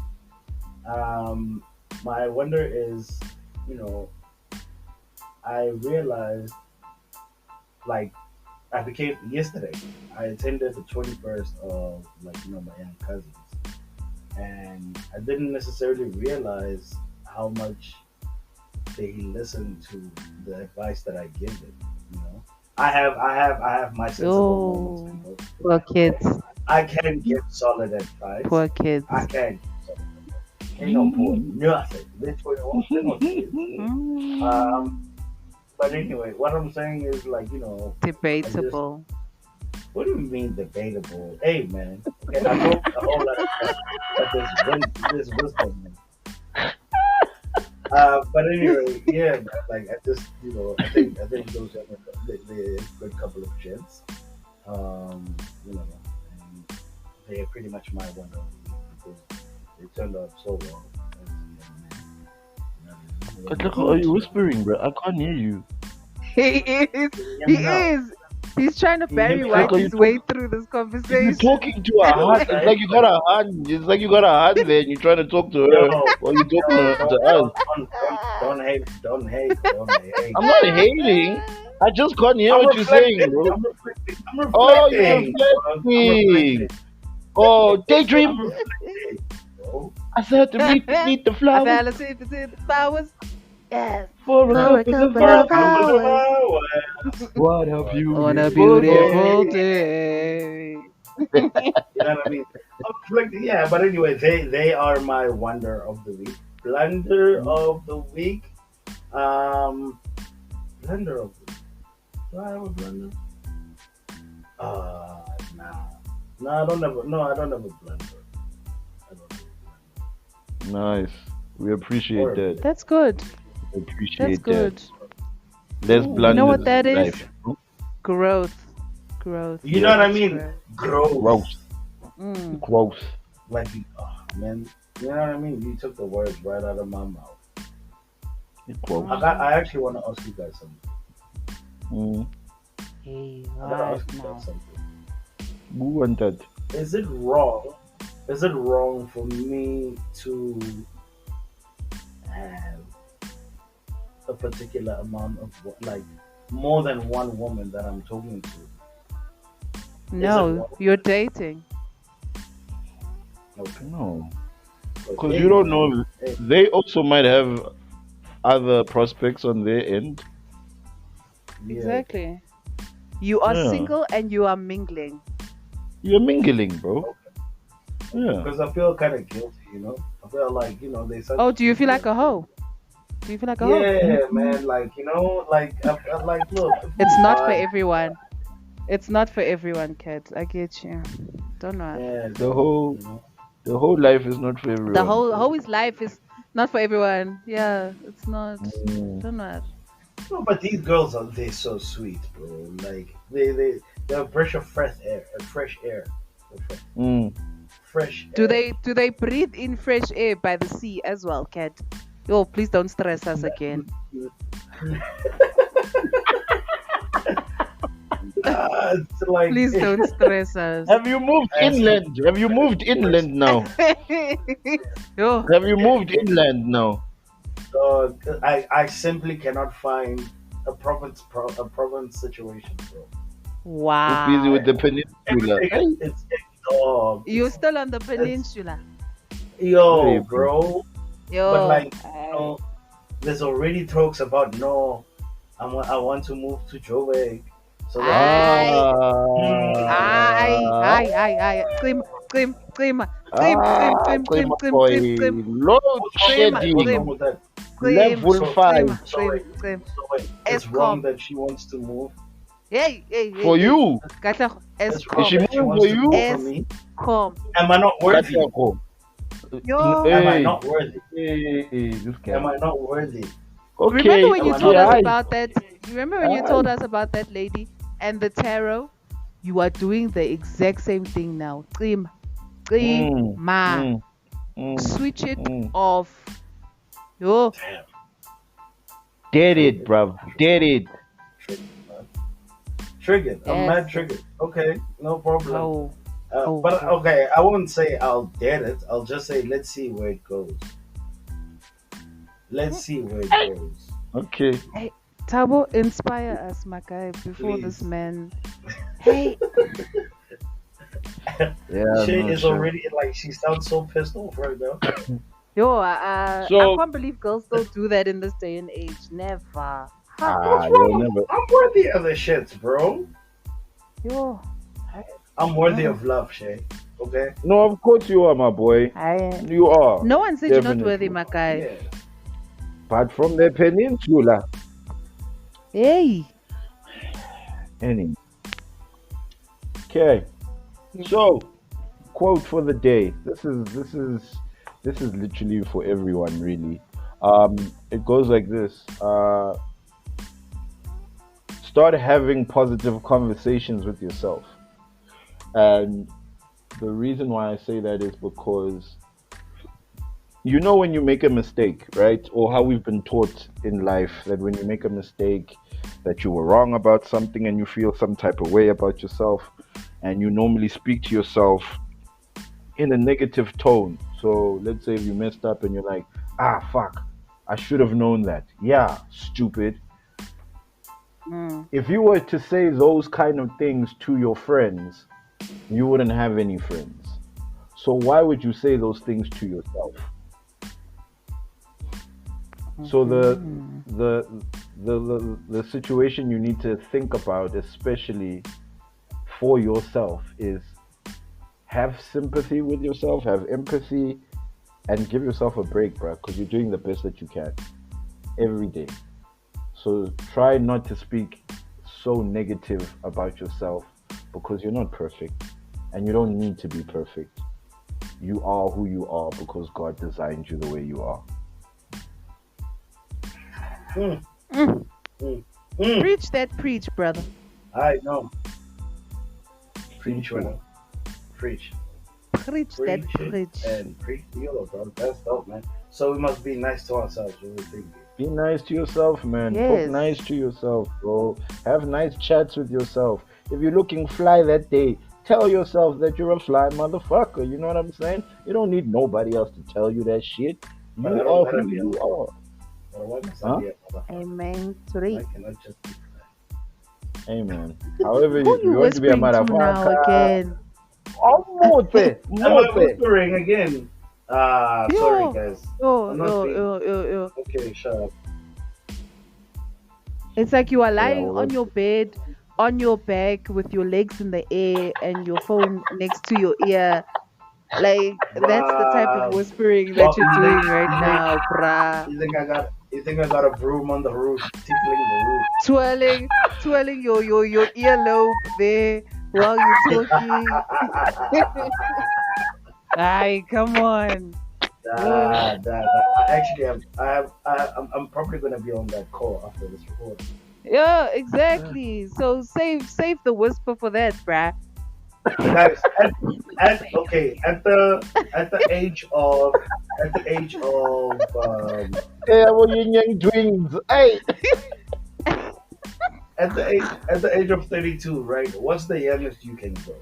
Um, my wonder is, you know, I realized, like, I became yesterday. I attended the 21st of, like, my young cousins, and I didn't necessarily realize how much they listen to the advice that I give them. You know, I have my sensible moments. Yo. You know, Poor kids. I can give solid advice. Poor kids. I can. Give solid advice. Ain't no poor nothing. They're 21. They're not kids. Mm, But anyway, what I'm saying is, like, I just debatable. What do you mean debatable? Hey man, okay, I talk a whole lot of crap, but there's wisdom. Man. But anyway, yeah, man, like I just I think those are they're a good couple of gents. You know, and they're pretty much my wonder of the week because they turned out so well. As a young man. You know, But look, they are you moved. whispering, bro? I can't hear you. He is. Can you hear He me now? is. He's trying to Can you hear Barry me Look, White now? are you his way talking? through this You're conversation. talking to a Yo, hand. It's guys, like you got a hand. It's like you got a hand there, and you're trying to talk to yo, her while you're talking yo, to us. don't hate. I'm not hating. I just can't hear I'm what you're saying, reflecting. bro. I'm reflecting. I'm Oh, you're reflecting, bro. I'm reflecting. reflecting. Oh, I'm daydream. reflecting, bro. I said to meet the I flowers fell asleep in the flowers. Yes. for a For a couple of couple For a of hours. couple of hours. hours What a on On a beautiful day. beautiful day. day. You know what I mean? I'm reflecting. Yeah, but anyway, they are my wonder of the week. Blunder of the week. Um, blunder of the week. Do I have a blunder? Uh, nah. No, I don't have. No, I don't have a blunder. I don't have a blunder. Nice. We appreciate that. Horrible. That's good. We That's appreciate that. good. Less Ooh, You know what blunders that in is? life. Growth. Growth. you know what Yes. I That's mean? growth. Growth. Mm. Growth. Like, oh, man, you know what I mean? You took the words right out of my mouth. Growth. I actually want to ask you guys something. Mm. Hey, I gotta what ask you now? guys something. Who want that? Is it wrong? Is it wrong for me to have a particular amount of like more than one woman that I'm talking to? Is it No, wrong? you're dating. Okay. No. But Because hey, you don't man, know. hey, They also might have other prospects on their end. yeah, Exactly. You are Yeah. single and you are mingling. You're mingling, bro. Yeah. because I feel kind of guilty, you know. I feel like they such Oh, do you feel people. like a hoe? Do you feel like a hoe? Yeah, man. Like I like look. It's not for God, everyone. It's not for everyone, kids. I get you. Don't know. yeah, The whole you know. the whole life is not for The everyone. whole his life is not for everyone. Yeah, it's not. Mm. Don't know. No, but these girls they're so sweet, bro. Like they're a breath of fresh air, Mm. fresh Do air. they breathe in fresh air by the sea as well, cat? Yo, please don't stress us again. It's like Please don't stress us. Have you moved That's- inland? Have you moved inland now? Yo, Have you moved inland now? I simply cannot find a province situation, bro. You're busy with wow. the peninsula. Everything it's dog. You're still on the peninsula. Yo, Hey, bro. Yo, But like I- know, there's already talks about no, I want to move to Joburg. So that Aye. Scream. Claim boy. Load shedding. what's wrong with that? Level So- 5 Scream. So wait, it's Escom. wrong that she wants to move. Hey. for you. Katla, It's Escom. wrong she that she moving wants for to you? move for me. Escom. Am I not worthy? Katako. Yo. Am I Hey, not worthy? hey, this Am guy. I not worthy? Okay. Remember when you Am I told not us aye. about that? You remember when you Aye. told us about that lady and the tarot? You are doing the exact same thing now. Mm, Ma. mm, mm, Switch it mm. off. Yo. Damn. Did it, bruv. Did it. Triggered. I'm Yes. mad triggered. Okay, no problem. Oh. But Oh. okay, I won't say I'll get it. I'll just say let's see where it goes. Let's see where it goes. Okay. Tabo, inspire us, my guy, before Please. this man. Hey. Yeah. She no, is sure. already like she sounds so pissed off right now. Yo, I So- can't believe girls still do that in this day and age. Never. Ha. Ah, What's wrong? you'll never. I'm worthy of the shits, bro. Yo. I'm worthy of love, Shay. Okay? No, of course you are, my boy. You are. No one said you're not Definitely. worthy, my guy. Yeah. But from the peninsula. Hey. Anyway. Okay. Yeah. So, quote for the day. This is literally for everyone, really. It goes like this. Start having positive conversations with yourself. And the reason why I say that is because when you make a mistake, right? Or how we've been taught in life that when you make a mistake, that you were wrong about something and you feel some type of way about yourself, and you normally speak to yourself in a negative tone. So let's say if you messed up and you're like, fuck, I should have known that. Yeah, stupid. Mm. If you were to say those kind of things to your friends, you wouldn't have any friends. So why would you say those things to yourself? So Mhm. the situation you need to think about, especially for yourself, is have sympathy with yourself, have empathy, and give yourself a break, bro, because you're doing the best that you can every day. So try not to speak so negative about yourself because you're not perfect and you don't need to be perfect. You are who you are because God designed you the way you are. Mm, Mm. mm, mm. Preach that preach, brother. I know. Preach Preach, what? man. Preach. Preach that Preach it preach. and preach the yellow, bro. That's dope, man. So we must be nice to ourselves when we think it. Be nice to yourself, man. Talk Yes. nice to yourself, bro. Have nice chats with yourself. If you're looking fly that day, tell yourself that you're a fly motherfucker. You know what I'm saying? You don't need nobody else to tell you that shit. But I You don't are gotta who be a you motherfucker. are. But why must I Huh? be a motherfucker? Amen. I Three. cannot just be Hey, man. However, Who if you you want to be a whispering to now motherfucker, again? oh, mote, Am I mote. whispering again? Sorry, Yo, guys. yo, I'm not yo, being. yo, yo, yo. Okay, shut up. It's like you are Yeah, lying well, on your bed, on your back, with your legs in the air and your phone next to your ear. Like, that's the type of Wow. whispering that Well, you're doing right now, bruh. you think I got a broom on the roof, tickling the roof? Twirling, twirling your earlobe there while you're talking. Ay, come on. Oh. Actually, I'm probably gonna be on that call after this recording. Yeah, exactly. So save the whisper for that, bruh. Guys, at the age of hey, what you young twins? Hey, at the age of 32, right? What's the youngest you can go?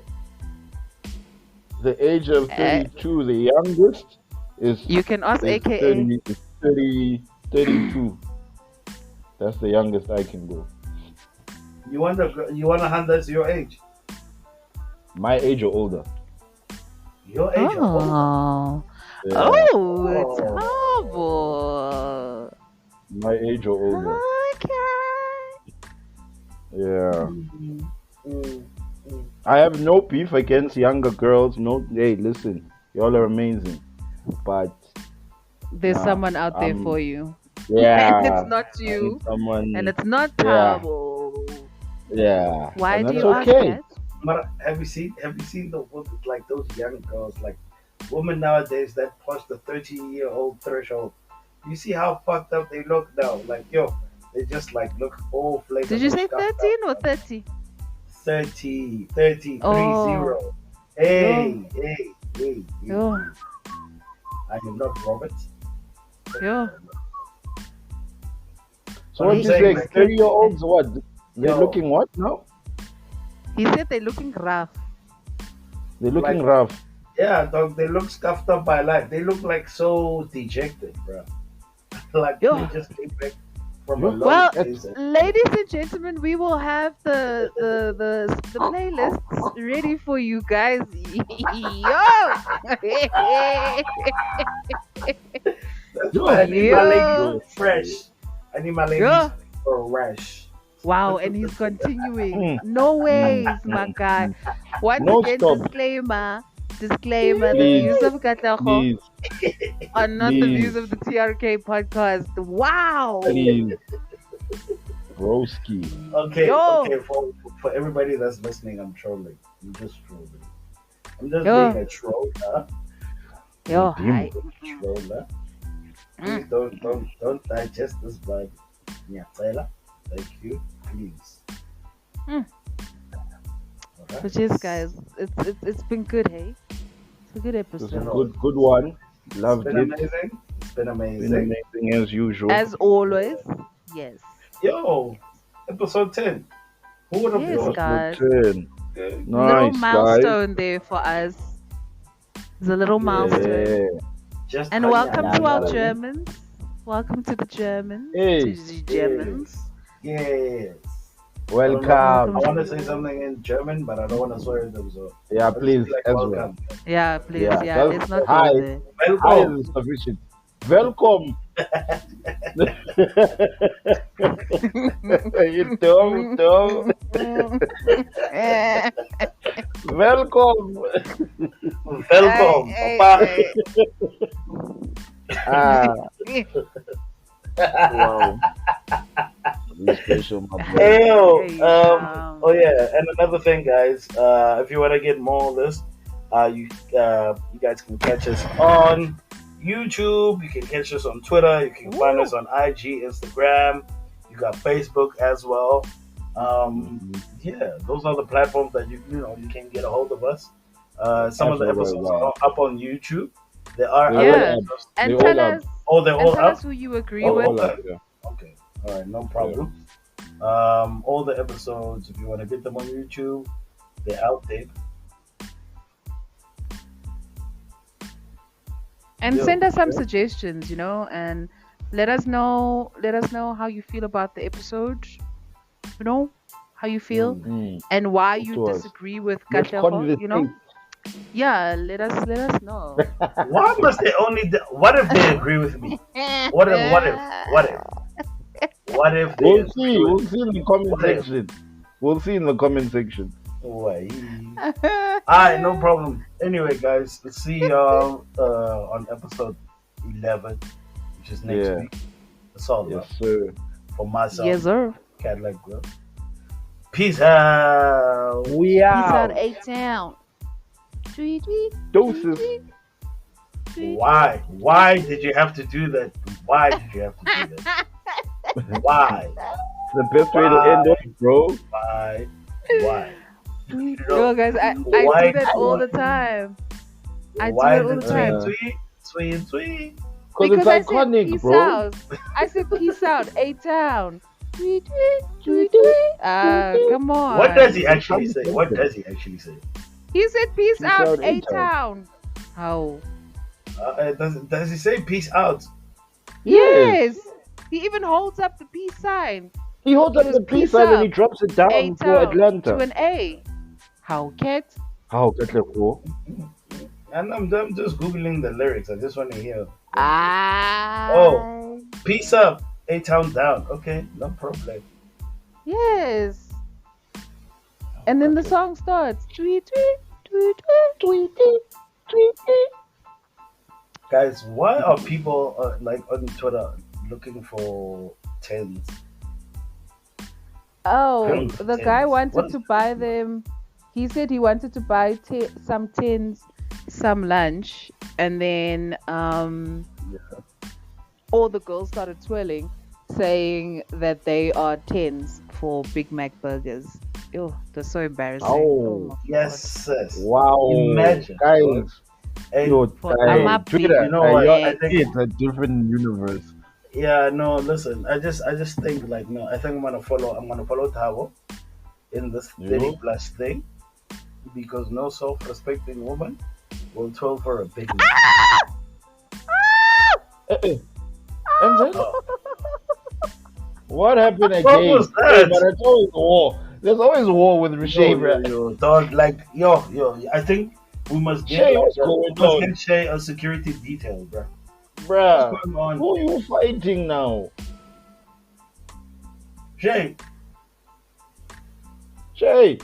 the age of Uh, 32, the youngest is you can ask is AKA. 30, is 30, 32. That's the youngest I can go. You want a hand that's your age? My age or older. Your age or older? Oh, Yeah, oh, Tabo. my age or older. Okay. Yeah. Mm, mm, mm. I have no beef against younger girls. No, hey, listen, y'all are amazing. But There's nah, someone out there I'm for you. And it's yeah. not I need you. And someone. it's not Yeah, Tabo. yeah, Why and do that's you ask okay. that? But have you seen the like those young girls, like women nowadays that push the 30-year-old threshold? You see how fucked up they look now? Like yo, they just like look all Did you flavorful, say scuffed up. 13 or 30? 30, 30, 3 Oh, 0. yo, Hey, hey, hey, hey, yo, hey. I am not Robert. yo. So But what I'm do you He's saying say? he's like, 30-year-olds? What? They're yo, looking what now? he said they're looking rough. They're looking like rough. yeah, dog, they look scuffed up by life. They look like so dejected, bro. Like they Yo. just came back from a Yo, long Well, days. ladies and gentlemen, we will have the playlists ready for you guys. Yo, That's why yo, I need my ladies yo, yo. fresh. I need my ladies yo. fresh. Wow, and he's continuing. Mm, No mm, ways, my mm, guy. mm. Once No again, stop, disclaimer, the please, views of Katlaho please, are not the views please, of the TRK podcast. Wow. please, broski. Okay, Yo. okay. For everybody that's listening, I'm trolling. I'm just trolling. I'm just being Yo, a troller. yo, Redeem. hi. Troller. Please Mm. don't digest this vibe. Yeah, Taylor. Thank you. Please. Mm. Alright. Which is, guys, it's been good, hey? It's a good It was a episode. good one. It's Loved been it. amazing. It's been Been amazing. amazing as usual. As always, yes. Yo, episode 10. Who would have Yes, thought? guys. Episode 10. Okay. Little Nice, guys. milestone there for us. It's a little milestone. Yeah. Just And welcome to our yeah. Germans. Welcome to the Germans. Hey. To the Germans. Yes. Welcome. I want to say something in German, but I don't want to swear them. So Yeah, I'll just please, be like, Ezra. welcome. Yeah, please. Yeah, Yeah, that's- let's not hi. go there. Hi Welcome. is sufficient. Welcome. You dumb. Welcome. Welcome, Hey, Papa. hey, Ah, hey. wow. Be special, my boy. Hey, yo, Hey, oh yeah, and another thing, guys. If you want to get more of this, you guys can catch us on YouTube. You can catch us on Twitter. You can find us on IG, Instagram. You got Facebook as well. Yeah, those are the platforms that you can get a hold of us. Some of the Absolutely, episodes wow. are up on YouTube. There are They other Yeah. episodes. And They tell all us, Oh, they're and all tell up. us who you agree Oh, with. All up, yeah. Okay. All right, no problem. All the episodes, if you want to get them on YouTube, they're out there. And Yeah. send us some suggestions, and let us know how you feel about the episode. How you feel Mm. and why Talk you to us. disagree with Let's Katleho, Yeah, let us know. Why must they only? What if they agree with me? What if they We'll agree see. with We'll see in the comment What if? section. We'll see in the comment section. Why? Alright, no problem. Anyway, guys, let's see y'all on episode 11, which is next Yeah. week. That's all Yes, right. sir. For myself, Yes, sir. Cadillac Grill. Peace out. We Peace out, out. A-Town. Tweet, tweet, Doses. tweet. Why? Why did you have to do that? Why did you have to do that? Why? The best way to end it, bro. Why? Why? You know, Yo, guys, I why- do that all the time. I do why it all the time. tweet? Because it's I said iconic, peace bro. out. I said peace out, A-Town. Tweet, tweet, tweet, tweet. Come on. What does he actually say? He said peace Peace out, out, A-Town. How? Does he say peace out? Yes. He even holds up the peace sign. He holds up Just the peace peace sign and out. he drops it down for A-Town Atlanta. to an A. How, cat? How, Katlego? And I'm just googling the lyrics. I just want to hear. Ah. Oh. Peace up, A-Town down. Okay, no problem. Yes. And then the song starts. Tweet, tweet, tweet, tweet, tweet, tweet, tweet. Guys, why are people like on Twitter looking for tens? Oh, Tens. the guy What wanted is- to buy them. He said he wanted to buy some tins, some lunch, and then all the girls started twirling, saying that they are tens for Big Mac burgers. Ew, that's so embarrassing. Oh, my Yes, sis. wow. Imagine. Guys, And yo, For guys, Amapi. Twitter, You know what, I think- it's a different universe. yeah, no, listen. I just think like no. I think I'm gonna follow Tavo in this You? 30+ thing because no self-respecting woman will twirl for a big man. And then, what happened again? What was that? Hey, but it's always war. There's always war with Riche, bro. Yo, dog, like yo. I think we must Shay, what's going on? get Shay a security detail, bro. Bruh, What's going on? who are you fighting now? Shay, Shay,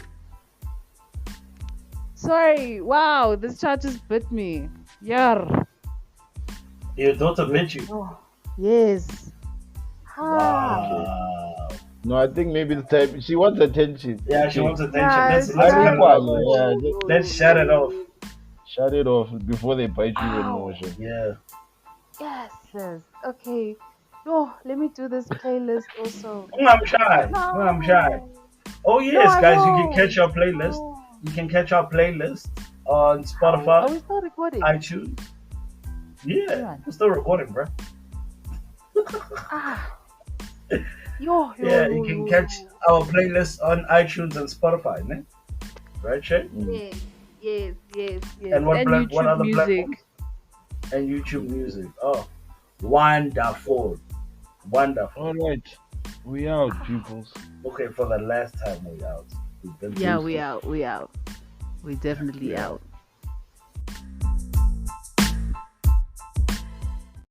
Sorry. Wow, this child just bit me. Yar. your daughter bit you. Oh, yes. Ah. Wow. No, I think maybe the type she wants attention. Yeah, she Okay, wants attention. Yeah, Let's I cut it require. off, no, guys. Yeah, no, no, Let's no, shut it off. no. shut it off before they bite you even more. Ow. Sure. Yeah. Yes, sis. Okay. No, let me do this playlist also. Oh, I'm shy. Oh, I'm shy. No. Oh No, yes, I guys, you can catch won't. our playlist. No. You can catch our playlist on How? Are Spotify, we still recording? iTunes. Hang Yeah, on. we're still recording, bro. Ah. Yo, yo, Yeah, you yo, can yo, catch yo. our playlist on iTunes and Spotify, ne? Right, Shay? Mm. Yes, yes, yes, yes. And what And what YouTube other music. platforms? And YouTube Music. Oh, wonderful, wonderful. All right, we out, peoples. Okay, for the last time we out. We've been Yeah, through we some- out. We out. We definitely Yeah. out.